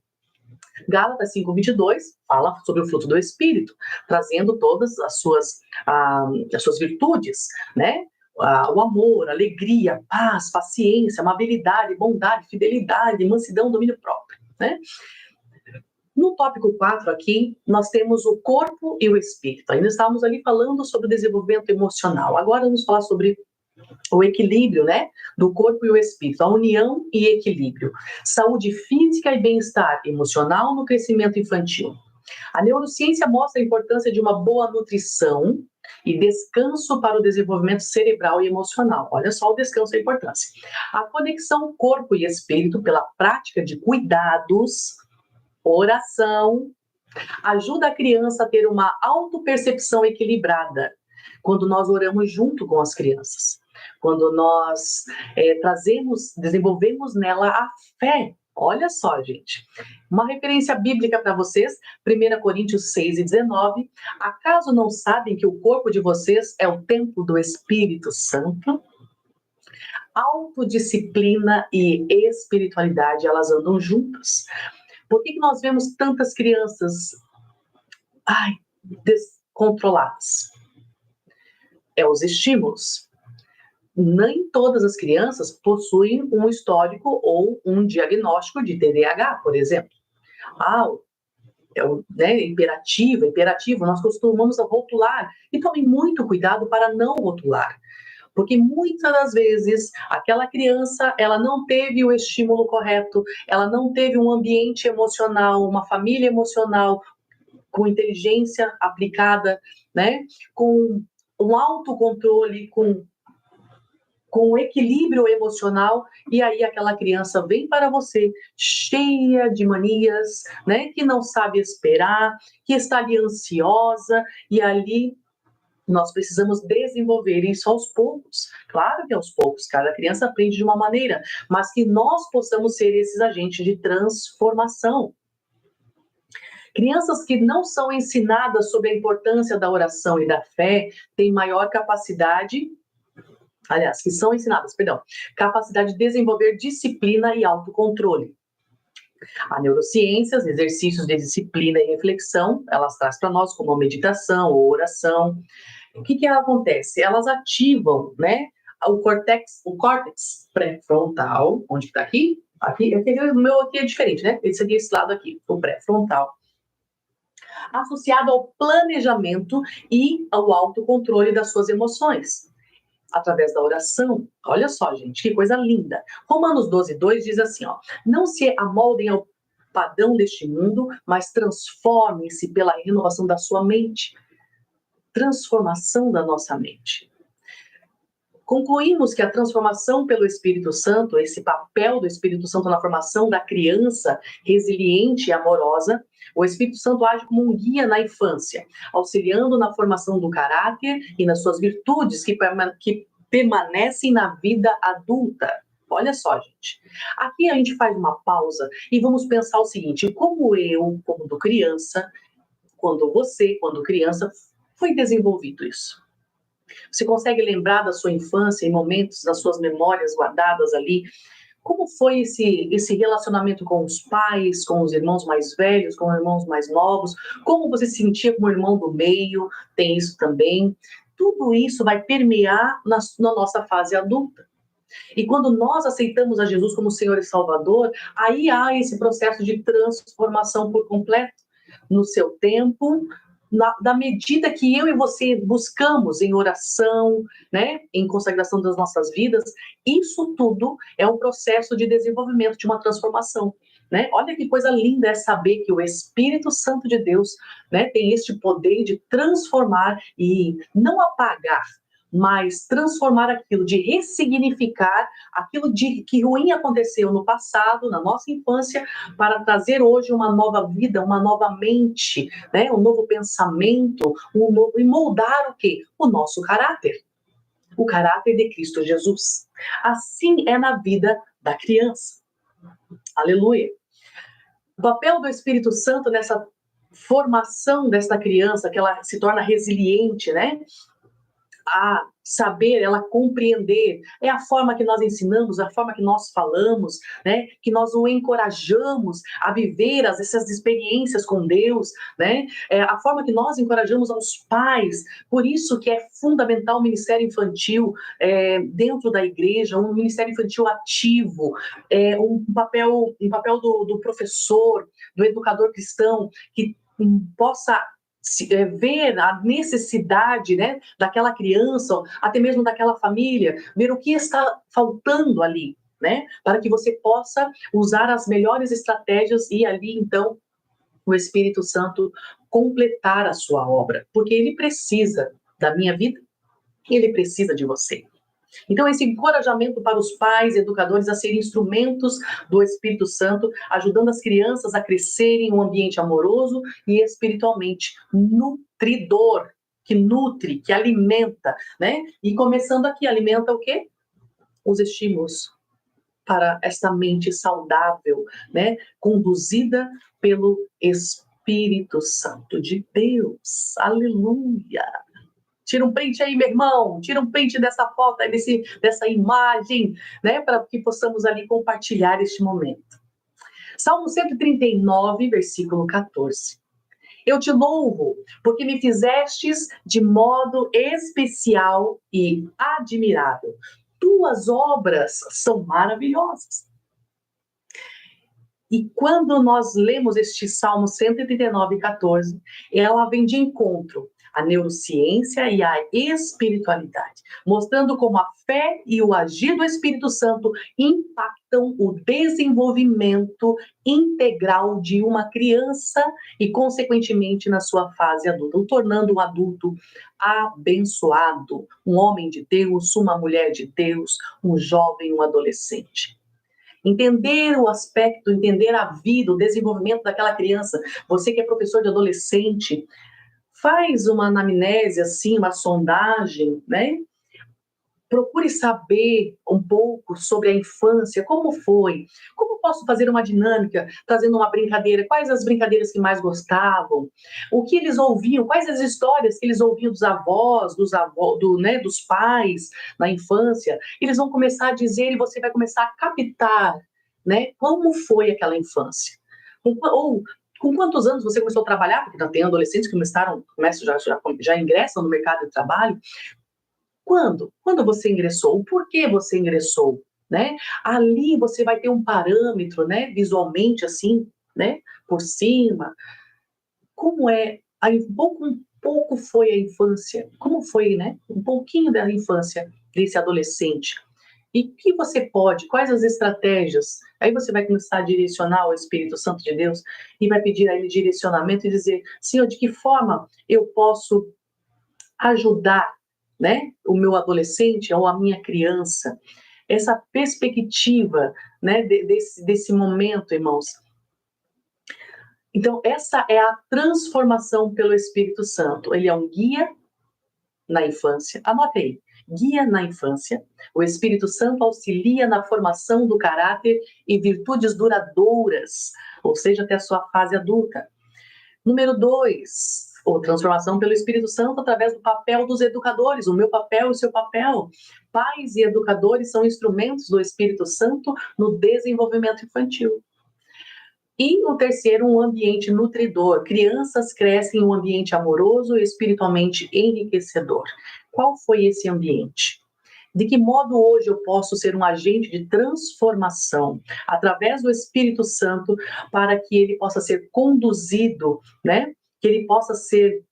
Gálatas 5:22 fala sobre o fruto do Espírito, trazendo todas as suas virtudes, né? O amor, alegria, paz, paciência, amabilidade, bondade, fidelidade, mansidão, domínio próprio, né? No tópico 4 aqui, nós temos o corpo e o espírito. Ainda estávamos ali falando sobre o desenvolvimento emocional. Agora vamos falar sobre o equilíbrio, né, do corpo e o espírito, a união e equilíbrio, saúde física e bem-estar emocional no crescimento infantil. A neurociência mostra a importância de uma boa nutrição e descanso para o desenvolvimento cerebral e emocional. Olha só o descanso e a importância. A conexão corpo e espírito pela prática de cuidados, oração, ajuda a criança a ter uma autopercepção equilibrada quando nós oramos junto com as crianças. Quando nós desenvolvemos nela a fé. Olha só, gente. Uma referência bíblica para vocês, 1 Coríntios 6:19. Acaso não sabem que o corpo de vocês é o templo do Espírito Santo? Autodisciplina e espiritualidade, elas andam juntas. Por que nós vemos tantas crianças descontroladas? É os estímulos. Nem todas as crianças possuem um histórico ou um diagnóstico de TDAH, por exemplo. Imperativo, nós costumamos rotular. E tomem muito cuidado para não rotular. Porque muitas das vezes aquela criança, ela não teve o estímulo correto, ela não teve um ambiente emocional, uma família emocional com inteligência aplicada, né? Com um autocontrole, com equilíbrio emocional, e aí aquela criança vem para você cheia de manias, né? Que não sabe esperar, que está ali ansiosa, e ali nós precisamos desenvolver isso aos poucos. Claro que aos poucos, cada criança aprende de uma maneira, mas que nós possamos ser esses agentes de transformação. Crianças que não são ensinadas sobre a importância da oração e da fé têm maior capacidade, que são ensinadas, capacidade de desenvolver disciplina e autocontrole. A neurociência, os exercícios de disciplina e reflexão, elas trazem para nós como a meditação ou oração. O que acontece? Elas ativam, né, o córtex pré-frontal, onde está aqui? O meu aqui é diferente, né? Esse aqui é esse lado aqui, o pré-frontal. Associado ao planejamento e ao autocontrole das suas emoções, através da oração. Olha só, gente, que coisa linda. Romanos 12:2 diz assim, não se amoldem ao padrão deste mundo, mas transformem-se pela renovação da sua mente. Transformação da nossa mente. Concluímos que a transformação pelo Espírito Santo, esse papel do Espírito Santo na formação da criança resiliente e amorosa, o Espírito Santo age como um guia na infância, auxiliando na formação do caráter e nas suas virtudes que permanecem na vida adulta. Olha só, gente. Aqui a gente faz uma pausa e vamos pensar o seguinte: como eu, quando criança, quando criança, foi desenvolvido isso? Você consegue lembrar da sua infância, em momentos, das suas memórias guardadas ali? Como foi esse relacionamento com os pais, com os irmãos mais velhos, com os irmãos mais novos? Como você se sentia como irmão do meio? Tem isso também. Tudo isso vai permear na nossa fase adulta. E quando nós aceitamos a Jesus como Senhor e Salvador, aí há esse processo de transformação por completo, no seu tempo, da medida que eu e você buscamos em oração, né, em consagração das nossas vidas. Isso tudo é um processo de desenvolvimento, de uma transformação, né? Olha que coisa linda é saber que o Espírito Santo de Deus, né, tem este poder de transformar e não apagar, mas transformar aquilo, de ressignificar aquilo que ruim aconteceu no passado, na nossa infância, para trazer hoje uma nova vida, uma nova mente, né? Um novo pensamento, e moldar o quê? O nosso caráter. O caráter de Cristo Jesus. Assim é na vida da criança. Aleluia. O papel do Espírito Santo nessa formação dessa criança, que ela se torna resiliente, né? A saber, ela compreender, é a forma que nós ensinamos, a forma que nós falamos, né, que nós o encorajamos a viver essas experiências com Deus, né, a forma que nós encorajamos aos pais, por isso que é fundamental o ministério infantil dentro da igreja, um ministério infantil ativo, um papel do professor, do educador cristão, que possa ver a necessidade, né, daquela criança, até mesmo daquela família, ver o que está faltando ali, né, para que você possa usar as melhores estratégias e ali, então, o Espírito Santo completar a sua obra, porque ele precisa da minha vida e ele precisa de você. Então, esse encorajamento para os pais e educadores a serem instrumentos do Espírito Santo, ajudando as crianças a crescerem em um ambiente amoroso e espiritualmente nutridor, que nutre, que alimenta, né? E começando aqui, alimenta o quê? Os estímulos para essa mente saudável, né? Conduzida pelo Espírito Santo de Deus. Aleluia! Tira um print aí, meu irmão, tira um print dessa foto, aí, dessa imagem, né, para que possamos ali compartilhar este momento. Salmo 139, versículo 14. Eu te louvo, porque me fizestes de modo especial e admirável. Tuas obras são maravilhosas. E quando nós lemos este Salmo 139, 14, ela vem de encontro à neurociência e à espiritualidade, mostrando como a fé e o agir do Espírito Santo impactam o desenvolvimento integral de uma criança e, consequentemente, na sua fase adulta, o tornando um adulto abençoado, um homem de Deus, uma mulher de Deus, um jovem, um adolescente. Entender o aspecto, entender a vida, o desenvolvimento daquela criança. Você que é professor de adolescente, faz uma anamnese, assim, uma sondagem, né? Procure saber um pouco sobre a infância, como foi, como posso fazer uma dinâmica, trazendo uma brincadeira, quais as brincadeiras que mais gostavam, o que eles ouviam, quais as histórias que eles ouviam dos avós, né, dos pais na infância, eles vão começar a dizer e você vai começar a captar, né, como foi aquela infância. Ou com quantos anos você começou a trabalhar, porque já tem adolescentes que já ingressam no mercado de trabalho. Quando você ingressou? O porquê você ingressou? Né? Ali você vai ter um parâmetro, né? Visualmente, assim, né? Por cima. Como é? Um pouco foi a infância. Como foi, né? Um pouquinho da infância desse adolescente. E o que você pode? Quais as estratégias? Aí você vai começar a direcionar o Espírito Santo de Deus e vai pedir a ele direcionamento e dizer: Senhor, de que forma eu posso ajudar, né, o meu adolescente ou a minha criança? Essa perspectiva, né, desse momento, irmãos. Então, essa é a transformação pelo Espírito Santo. Ele é um guia na infância. Anote aí. Guia na infância. O Espírito Santo auxilia na formação do caráter e virtudes duradouras, ou seja, até a sua fase adulta. Número 2, ou transformação pelo Espírito Santo através do papel dos educadores, o meu papel e o seu papel. Pais e educadores são instrumentos do Espírito Santo no desenvolvimento infantil. E o terceiro, um ambiente nutridor. Crianças crescem em um ambiente amoroso e espiritualmente enriquecedor. Qual foi esse ambiente? De que modo hoje eu posso ser um agente de transformação através do Espírito Santo para que ele possa ser conduzido, né? Que ele possa ser,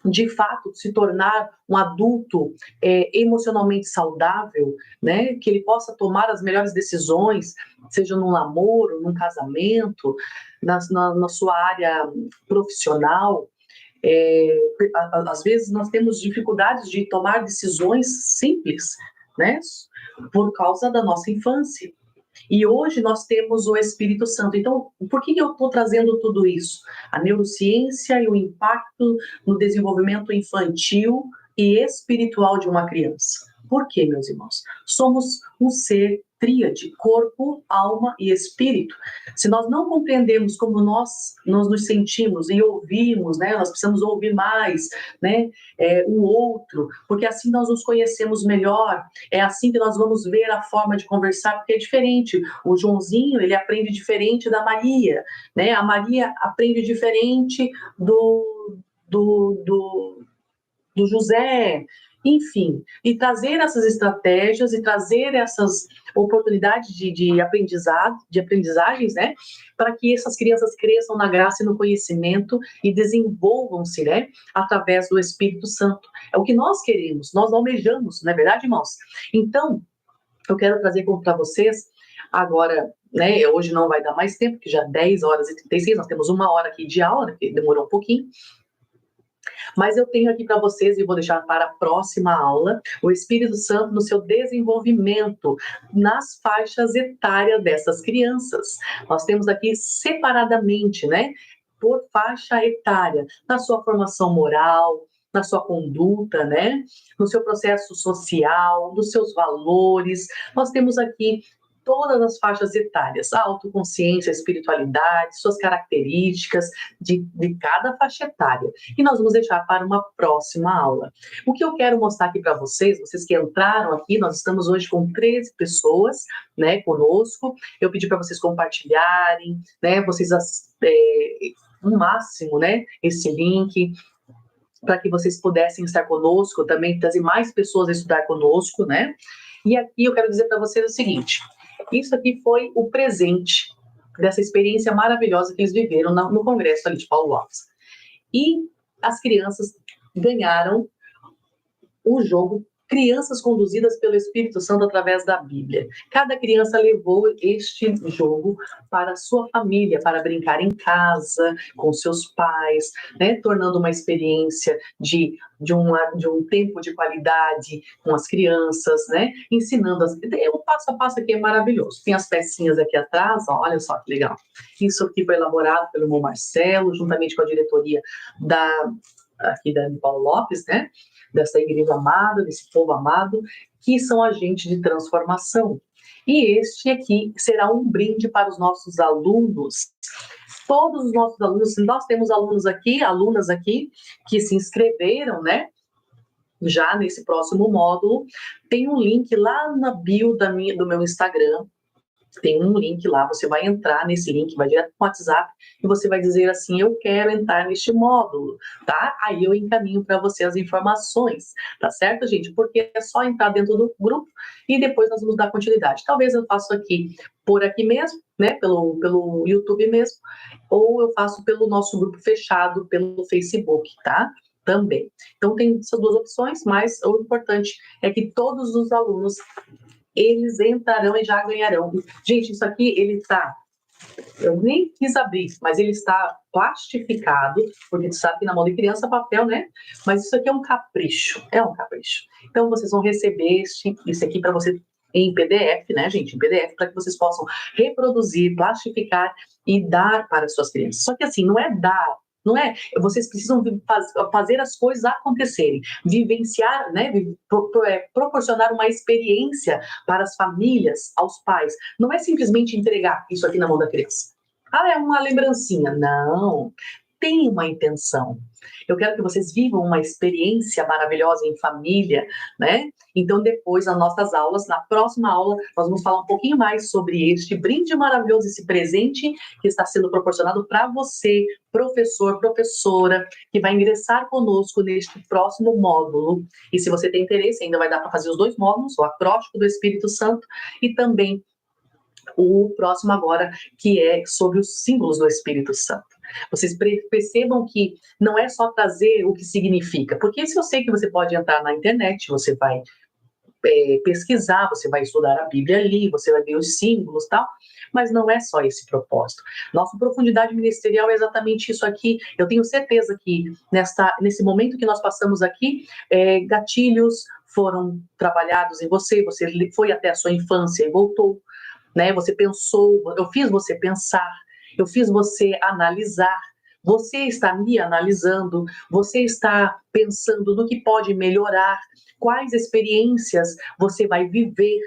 de fato, se tornar um adulto emocionalmente saudável, né? Que ele possa tomar as melhores decisões, seja num namoro, num casamento, na sua área profissional. Às vezes nós temos dificuldades de tomar decisões simples, né? Por causa da nossa infância. E hoje nós temos o Espírito Santo. Então, por que eu estou trazendo tudo isso? A neurociência e o impacto no desenvolvimento infantil e espiritual de uma criança. Por quê, meus irmãos? Somos um ser tríade, corpo, alma e espírito. Se nós não compreendemos como nós nos sentimos e ouvimos, né, nós precisamos ouvir mais, né, o outro, porque assim nós nos conhecemos melhor, é assim que nós vamos ver a forma de conversar, porque é diferente. O Joãozinho, ele aprende diferente da Maria, né, a Maria aprende diferente do, do, do José, enfim, e trazer essas estratégias e trazer essas oportunidades de aprendizado, de aprendizagens, né, para que essas crianças cresçam na graça e no conhecimento e desenvolvam-se, né, através do Espírito Santo. É o que nós queremos, nós almejamos, não é verdade, irmãos? Então, eu quero trazer para vocês agora, né, hoje não vai dar mais tempo, que já 10 horas e 36, nós temos 1 hora aqui de aula, né, que demorou um pouquinho, mas eu tenho aqui para vocês, e vou deixar para a próxima aula, o Espírito Santo no seu desenvolvimento, nas faixas etárias dessas crianças. Nós temos aqui separadamente, né, por faixa etária, na sua formação moral, na sua conduta, né, no seu processo social, nos seus valores. Nós temos aqui todas as faixas etárias, a autoconsciência, a espiritualidade, suas características de cada faixa etária. E nós vamos deixar para uma próxima aula. O que eu quero mostrar aqui para vocês, vocês que entraram aqui, nós estamos hoje com 13 pessoas, né, conosco. Eu pedi para vocês compartilharem, né, vocês no máximo, né, esse link, para que vocês pudessem estar conosco, também trazer mais pessoas a estudar conosco, né? E aqui eu quero dizer para vocês o seguinte: isso aqui foi o presente dessa experiência maravilhosa que eles viveram no congresso ali de Paulo Lopes. E as crianças ganharam o jogo Crianças Conduzidas pelo Espírito Santo através da Bíblia. Cada criança levou este jogo para a sua família, para brincar em casa, com seus pais, né, tornando uma experiência de um tempo de qualidade com as crianças, né, ensinando o passo a passo aqui é maravilhoso. Tem as pecinhas aqui atrás, ó, olha só que legal. Isso aqui foi elaborado pelo irmão Marcelo, juntamente com a diretoria aqui da Paulo Lopes, né, dessa igreja amada, desse povo amado, que são agentes de transformação. E este aqui será um brinde para os nossos alunos. Todos os nossos alunos, nós temos alunas aqui, que se inscreveram, né, já nesse próximo módulo. Tem um link lá na bio do meu Instagram. Tem um link lá, você vai entrar nesse link, vai direto para o WhatsApp e você vai dizer assim: eu quero entrar neste módulo, tá? Aí eu encaminho para você as informações, tá certo, gente? Porque é só entrar dentro do grupo e depois nós vamos dar continuidade. Talvez eu faça aqui por aqui mesmo, né? Pelo YouTube mesmo, ou eu faço pelo nosso grupo fechado, pelo Facebook, tá? Também. Então tem essas duas opções, mas o importante é que todos os alunos eles entrarão e já ganharão. Gente, isso aqui, ele está... Eu nem quis abrir, mas ele está plastificado, porque tu sabe que na mão de criança papel, né? Mas isso aqui é um capricho, Então, vocês vão receber isso aqui para você em PDF, né, gente? Em PDF, para que vocês possam reproduzir, plastificar e dar para as suas crianças. Só que assim, não é dar, não é? Vocês precisam fazer as coisas acontecerem, vivenciar, né? Proporcionar uma experiência para as famílias, aos pais. Não é simplesmente entregar isso aqui na mão da criança. Ah, é uma lembrancinha. Não. Tem uma intenção. Eu quero que vocês vivam uma experiência maravilhosa em família, né? Então, depois, nas nossas aulas, na próxima aula, nós vamos falar um pouquinho mais sobre este brinde maravilhoso, esse presente que está sendo proporcionado para você, professor, professora, que vai ingressar conosco neste próximo módulo. E se você tem interesse, ainda vai dar para fazer os 2 módulos, o acróstico do Espírito Santo e também o próximo agora, que é sobre os símbolos do Espírito Santo. Vocês percebam que não é só trazer o que significa, porque isso eu sei que você pode entrar na internet, você vai pesquisar, você vai estudar a Bíblia ali, você vai ver os símbolos e tal, mas não é só esse propósito. Nossa profundidade ministerial é exatamente isso aqui. Eu tenho certeza que nesse momento que nós passamos aqui, gatilhos foram trabalhados em você foi até a sua infância e voltou, né? Você pensou, eu fiz você pensar, eu fiz você analisar, Você está me analisando, você está pensando no que pode melhorar, quais experiências você vai viver,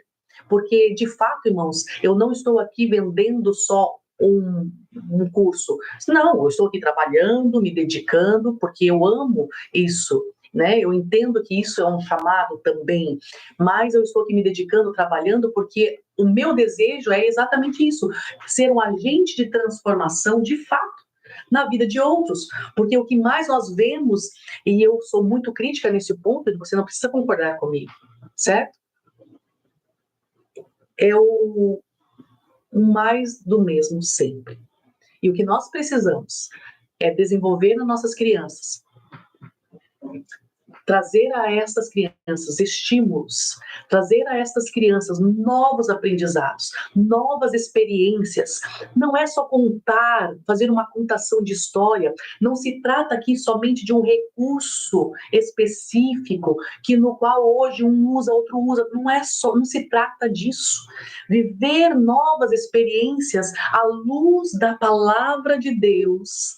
porque, de fato, irmãos, eu não estou aqui vendendo só um curso. Não, eu estou aqui trabalhando, me dedicando, porque eu amo isso, né? Eu entendo que isso é um chamado também, mas eu estou aqui me dedicando, trabalhando, porque o meu desejo é exatamente isso, ser um agente de transformação, de fato, na vida de outros, porque o que mais nós vemos, e eu sou muito crítica nesse ponto, você não precisa concordar comigo, certo? É o mais do mesmo sempre. E o que nós precisamos é desenvolver nas nossas crianças, trazer a estas crianças estímulos, trazer a estas crianças novos aprendizados, novas experiências. Não é só contar, fazer uma contação de história. Não se trata aqui somente de um recurso específico que no qual hoje um usa, outro usa. Não se trata disso. Viver novas experiências à luz da palavra de Deus,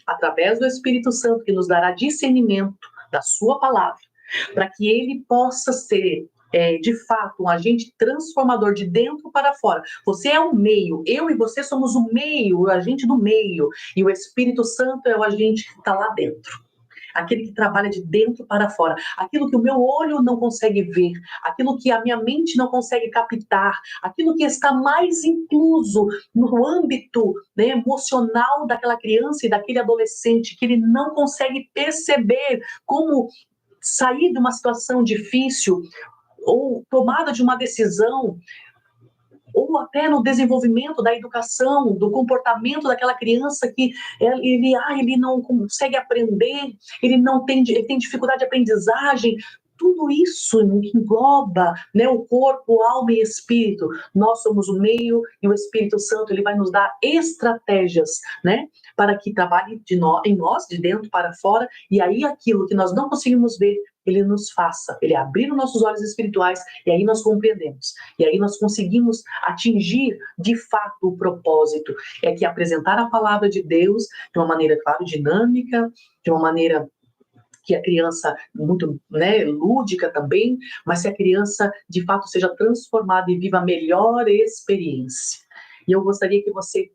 através do Espírito Santo, que nos dará discernimento da sua palavra, para que ele possa ser, de fato, um agente transformador de dentro para fora. Você é o meio, eu e você somos o meio, o agente do meio, e o Espírito Santo é o agente que está lá dentro. Aquele que trabalha de dentro para fora, aquilo que o meu olho não consegue ver, aquilo que a minha mente não consegue captar, aquilo que está mais incluso no âmbito, né, emocional daquela criança e daquele adolescente, que ele não consegue perceber como sair de uma situação difícil ou tomada de uma decisão, ou até no desenvolvimento da educação, do comportamento daquela criança que ele não consegue aprender, ele tem dificuldade de aprendizagem. Tudo isso engloba, né, o corpo, alma e espírito. Nós somos o meio e o Espírito Santo ele vai nos dar estratégias, né, para que trabalhe em nós, de dentro para fora, e aí aquilo que nós não conseguimos ver, ele nos faça, ele abrir os nossos olhos espirituais, e aí nós compreendemos, e aí nós conseguimos atingir de fato o propósito, é que apresentar a palavra de Deus de uma maneira, claro, dinâmica, de uma maneira que a criança, muito, né, lúdica também, mas que a criança de fato seja transformada e viva a melhor experiência. E eu gostaria que você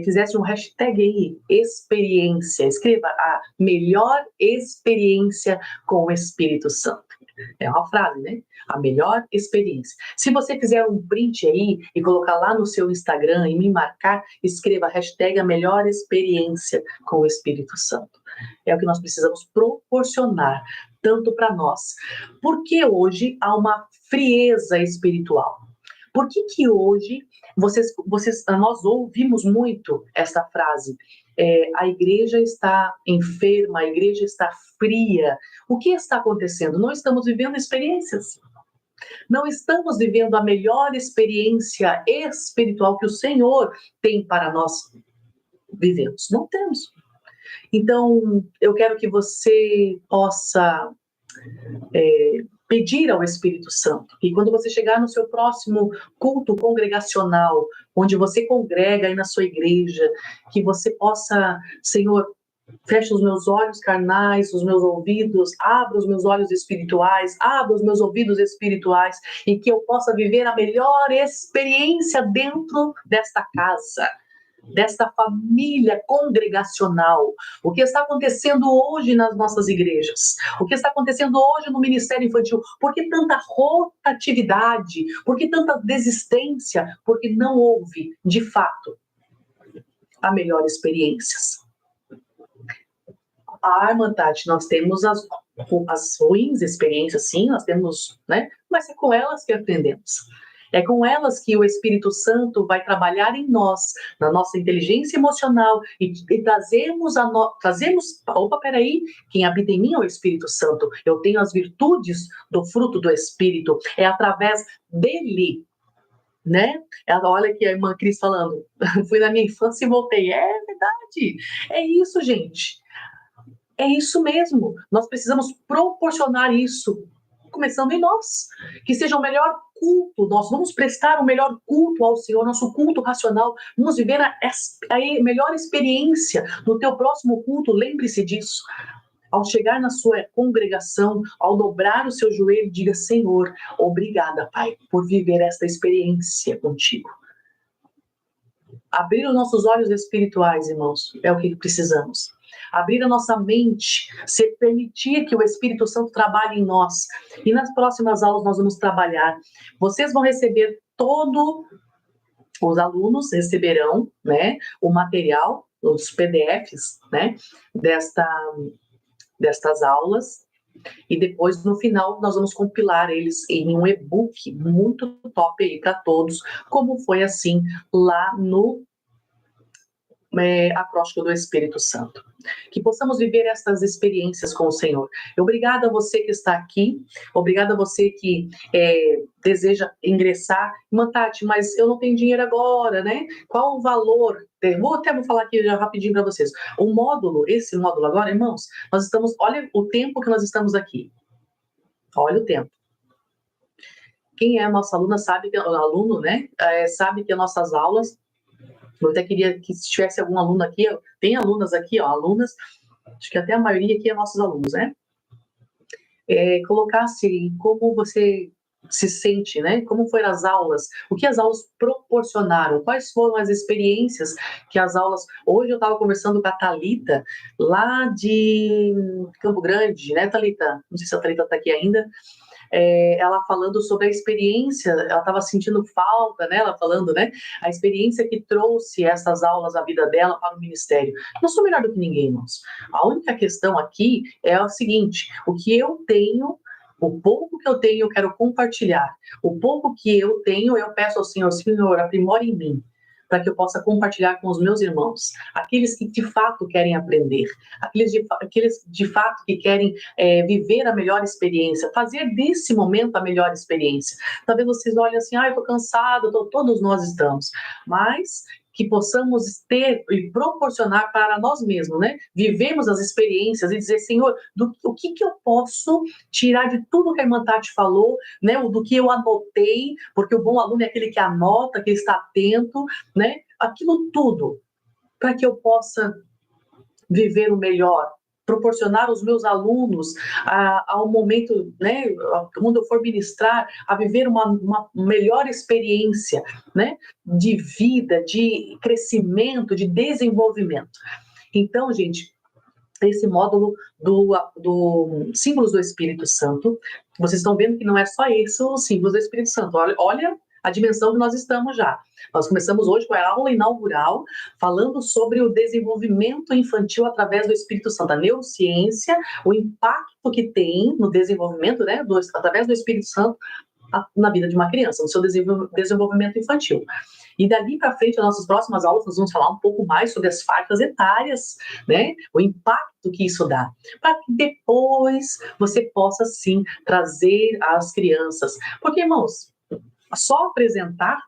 fizesse um hashtag aí, experiência, escreva a melhor experiência com o Espírito Santo. É uma frase, né? A melhor experiência. Se você fizer um print aí e colocar lá no seu Instagram e me marcar, escreva a hashtag a melhor experiência com o Espírito Santo. É o que nós precisamos proporcionar, tanto para nós. Porque hoje há uma frieza espiritual. Por que hoje nós ouvimos muito essa frase? A igreja está enferma, a igreja está fria. O que está acontecendo? Não estamos vivendo experiências. Não estamos vivendo a melhor experiência espiritual que o Senhor tem para nós vivemos. Não temos. Então, eu quero que você possa pedir ao Espírito Santo que quando você chegar no seu próximo culto congregacional, onde você congrega aí na sua igreja, que você possa, Senhor, feche os meus olhos carnais, os meus ouvidos, abra os meus olhos espirituais, abra os meus ouvidos espirituais, e que eu possa viver a melhor experiência dentro desta casa, desta família congregacional. O que está acontecendo hoje nas nossas igrejas? O que está acontecendo hoje no Ministério Infantil? Por que tanta rotatividade? Por que tanta desistência? Porque não houve, de fato, a melhor experiências. Irmã Tati, nós temos as ruins experiências, sim, nós temos, né? Mas é com elas que aprendemos. É com elas que o Espírito Santo vai trabalhar em nós, na nossa inteligência emocional, e trazemos, opa, peraí, quem habita em mim é o Espírito Santo, eu tenho as virtudes do fruto do Espírito, é através dele, né? Olha aqui a irmã Cris falando, fui na minha infância e voltei, é verdade, é isso, gente. É isso mesmo, nós precisamos proporcionar isso começando em nós, que seja o melhor culto, nós vamos prestar o melhor culto ao Senhor, nosso culto racional, vamos viver a melhor experiência no teu próximo culto, lembre-se disso. Ao chegar na sua congregação, ao dobrar o seu joelho, diga: Senhor, obrigada, Pai, por viver esta experiência contigo. Abrir os nossos olhos espirituais, irmãos, é o que precisamos. Abrir a nossa mente, se permitir que o Espírito Santo trabalhe em nós. E nas próximas aulas nós vamos trabalhar. Vocês vão receber os alunos receberão, né, o material, os PDFs, né, destas aulas, e depois no final nós vamos compilar eles em um e-book muito top aí para todos, como foi assim lá no Acróstico do Espírito Santo. Que possamos viver essas experiências com o Senhor. Obrigada a você que está aqui, obrigada a você que deseja ingressar. Tati, mas eu não tenho dinheiro agora, né? Qual o valor? Vou falar aqui já rapidinho para vocês. Esse módulo agora, irmãos, olha o tempo que nós estamos aqui. Olha o tempo. Quem é a nossa aluna sabe que, aluno, né? Sabe que as nossas aulas, eu até queria que se tivesse algum aluno aqui, tem alunas aqui, alunas, acho que até a maioria aqui é nossos alunos, né? Colocasse como você se sente, né? Como foram as aulas, o que as aulas proporcionaram, quais foram as experiências que as aulas... Hoje eu estava conversando com a Thalita, lá de Campo Grande, né, Thalita? Não sei se a Thalita está aqui ainda. Ela falando sobre a experiência, ela estava sentindo falta, né? Ela falando, né? A experiência que trouxe essas aulas à vida dela para o ministério. Não sou melhor do que ninguém, irmãos. A única questão aqui é o seguinte: o que eu tenho, o pouco que eu tenho, eu quero compartilhar. O pouco que eu tenho, eu peço ao Senhor: Senhor, aprimore em mim, para que eu possa compartilhar com os meus irmãos, aqueles que de fato querem aprender, aqueles de fato que querem viver a melhor experiência, fazer desse momento a melhor experiência. Talvez vocês olhem assim: eu estou cansado, todos nós estamos, mas que possamos ter e proporcionar para nós mesmos, né? Vivemos as experiências e dizer: Senhor, o que eu posso tirar de tudo que a irmã Tati falou, né? Do que eu anotei, porque o bom aluno é aquele que anota, que está atento, né? Aquilo tudo, para que eu possa viver o melhor, proporcionar aos meus alunos ao momento, né, quando eu for ministrar, a viver uma melhor experiência, né, de vida, de crescimento, de desenvolvimento. Então, gente, esse módulo do Símbolos do Espírito Santo, vocês estão vendo que não é só isso, os símbolos do Espírito Santo. Olha a dimensão que nós estamos já. Nós começamos hoje com a aula inaugural, falando sobre o desenvolvimento infantil através do Espírito Santo, a neurociência, o impacto que tem no desenvolvimento, né, através do Espírito Santo, na vida de uma criança, no seu desenvolvimento infantil. E dali para frente, nas nossas próximas aulas, nós vamos falar um pouco mais sobre as faixas etárias, né? O impacto que isso dá, para que depois você possa, sim, trazer as crianças. Porque, irmãos, só apresentar,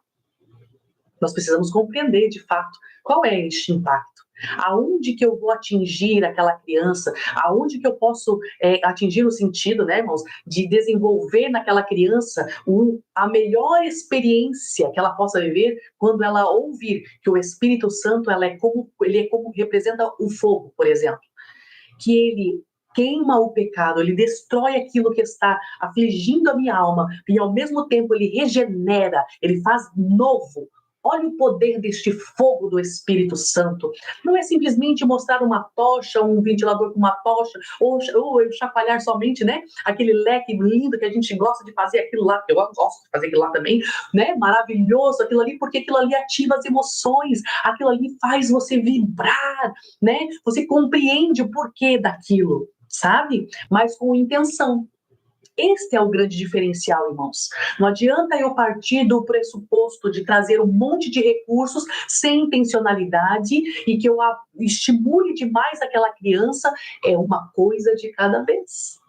nós precisamos compreender, de fato, qual é este impacto. Aonde que eu vou atingir aquela criança, aonde que eu posso atingir o sentido, né, irmãos, de desenvolver naquela criança a melhor experiência que ela possa viver quando ela ouvir que o Espírito Santo ele é como representa o fogo, por exemplo, que ele queima o pecado, ele destrói aquilo que está afligindo a minha alma e ao mesmo tempo ele regenera, ele faz novo. Olha o poder deste fogo do Espírito Santo. Não é simplesmente mostrar uma tocha, um ventilador com uma tocha, ou eu chacoalhar somente, né? Aquele leque lindo que a gente gosta de fazer, aquilo lá, eu gosto de fazer aquilo lá também, né? Maravilhoso aquilo ali, porque aquilo ali ativa as emoções, aquilo ali faz você vibrar, né? Você compreende o porquê daquilo, sabe? Mas com intenção. Este é o grande diferencial, irmãos. Não adianta eu partir do pressuposto de trazer um monte de recursos sem intencionalidade e que eu estimule demais aquela criança. É uma coisa de cada vez.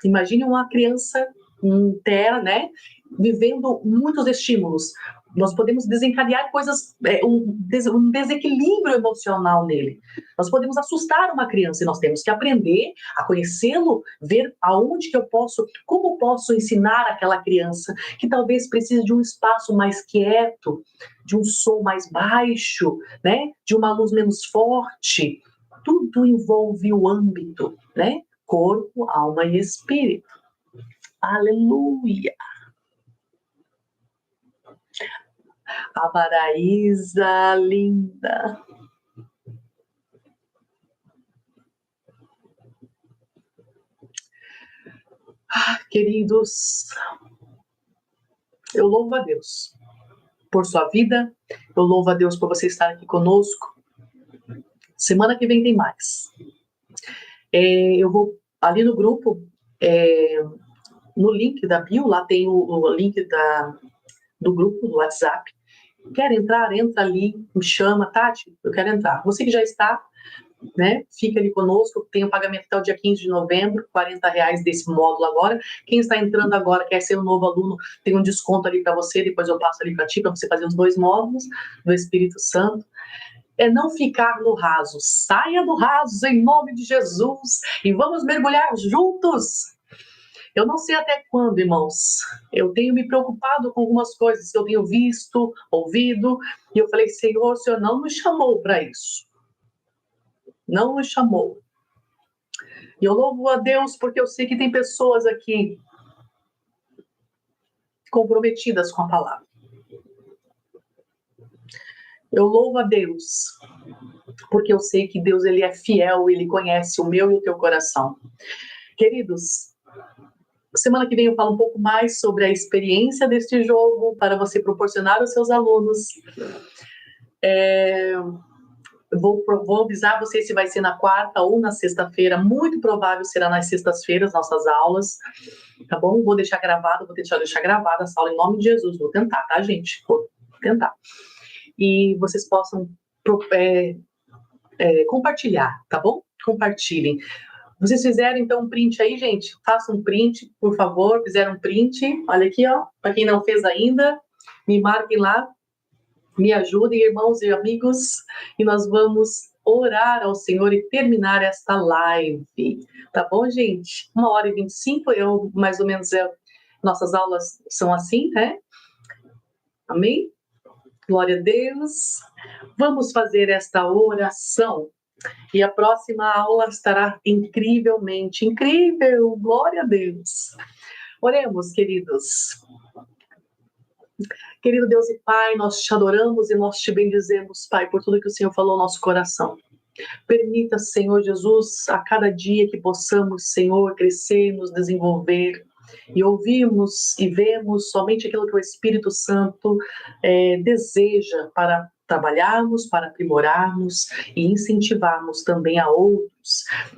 Imagine uma criança inteira, né, vivendo muitos estímulos. Nós podemos desencadear coisas, um desequilíbrio emocional nele. Nós podemos assustar uma criança e nós temos que aprender a conhecê-lo, ver aonde que eu posso, como posso ensinar aquela criança que talvez precise de um espaço mais quieto, de um som mais baixo, né? De uma luz menos forte. Tudo envolve o âmbito, né? Corpo, alma e espírito. Aleluia! A Maraísa, linda. Queridos, eu louvo a Deus por sua vida, eu louvo a Deus por você estar aqui conosco. Semana que vem tem mais. Eu vou ali no grupo, no link da bio, lá tem o link do grupo do WhatsApp. Quer entrar? Entra ali, me chama, Tati, eu quero entrar. Você que já está, né, fica ali conosco, tem o pagamento até o dia 15 de novembro, R$40 desse módulo agora. Quem está entrando agora, quer ser um novo aluno, tem um desconto ali para você, depois eu passo ali para ti, para você fazer os 2 módulos do Espírito Santo. É não ficar no raso, saia do raso em nome de Jesus e vamos mergulhar juntos. Eu não sei até quando, irmãos. Eu tenho me preocupado com algumas coisas que eu tenho visto, ouvido, e eu falei, Senhor, o Senhor não me chamou para isso. Não me chamou. E eu louvo a Deus porque eu sei que tem pessoas aqui comprometidas com a palavra. Eu louvo a Deus porque eu sei que Deus, ele é fiel, ele conhece o meu e o teu coração. Queridos, semana que vem eu falo um pouco mais sobre a experiência deste jogo para você proporcionar aos seus alunos. Vou avisar vocês se vai ser na quarta ou na sexta-feira. Muito provável será nas sextas-feiras nossas aulas, tá bom? Vou deixar gravada essa aula em nome de Jesus. Vou tentar, tá, gente? Vou tentar. E vocês possam compartilhar, tá bom? Compartilhem. Vocês fizeram, então, um print aí, gente? Façam um print, por favor. Fizeram um print. Olha aqui, ó. Para quem não fez ainda, me marquem lá. Me ajudem, irmãos e amigos. E nós vamos orar ao Senhor e terminar esta live. Tá bom, gente? 1h25, mais ou menos, nossas aulas são assim, né? Amém? Glória a Deus. Vamos fazer esta oração. E a próxima aula estará incrivelmente incrível. Glória a Deus. Oremos, queridos. Querido Deus e Pai, nós te adoramos e nós te bendizemos, Pai, por tudo que o Senhor falou ao nosso coração. Permita, Senhor Jesus, a cada dia que possamos, Senhor, crescer, nos desenvolver e ouvirmos e vemos somente aquilo que o Espírito Santo deseja para trabalharmos, para aprimorarmos e incentivarmos também a outros.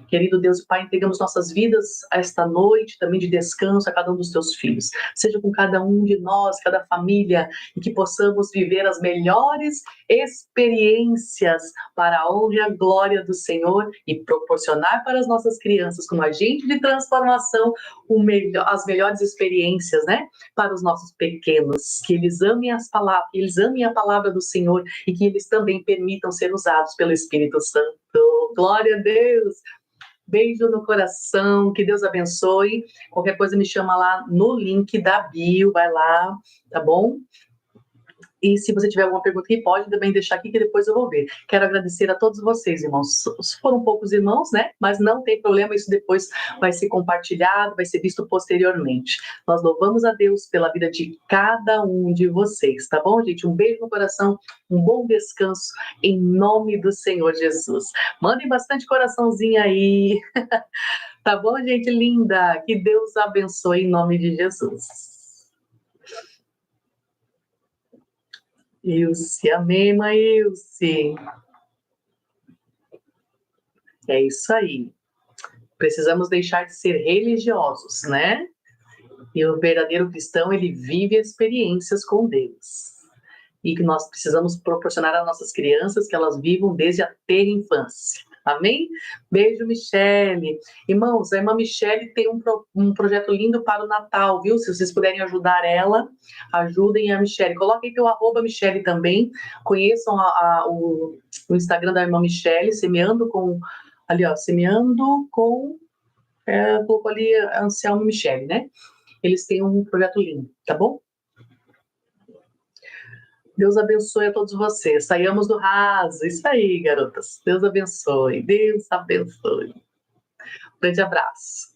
Querido Deus e Pai, entregamos nossas vidas a esta noite também de descanso a cada um dos teus filhos. Seja com cada um de nós, cada família, e que possamos viver as melhores experiências para a honra e a glória do Senhor e proporcionar para as nossas crianças, como agente de transformação, as melhores experiências, né? Para os nossos pequenos, que eles amem as palavras, que eles amem a palavra do Senhor e que eles também permitam ser usados pelo Espírito Santo. Glória a Deus! Beijo no coração, que Deus abençoe. Qualquer coisa me chama lá no link da bio, vai lá, tá bom? E se você tiver alguma pergunta aqui, pode também deixar aqui que depois eu vou ver. Quero agradecer a todos vocês, irmãos. Foram poucos irmãos, né? Mas não tem problema, isso depois vai ser compartilhado, vai ser visto posteriormente. Nós louvamos a Deus pela vida de cada um de vocês, tá bom, gente? Um beijo no coração, um bom descanso em nome do Senhor Jesus. Mandem bastante coraçãozinho aí. Tá bom, gente linda? Que Deus abençoe em nome de Jesus. Ilse, amém, mãe Ilse. É isso aí. Precisamos deixar de ser religiosos, né? E o verdadeiro cristão, ele vive experiências com Deus. E que nós precisamos proporcionar às nossas crianças que elas vivam desde a ter infância. Amém? Beijo, Michele. Irmãos, a irmã Michele tem um projeto lindo para o Natal, viu? Se vocês puderem ajudar ela, ajudem a Michele. Coloquem teu @ Michele também. Conheçam o Instagram da irmã Michele, semeando com... Ali, ó, semeando com... colocou ali Anselmo e Michele, né? Eles têm um projeto lindo, tá bom? Deus abençoe a todos vocês. Saiamos do raso. Isso aí, garotas. Deus abençoe. Deus abençoe. Um grande abraço.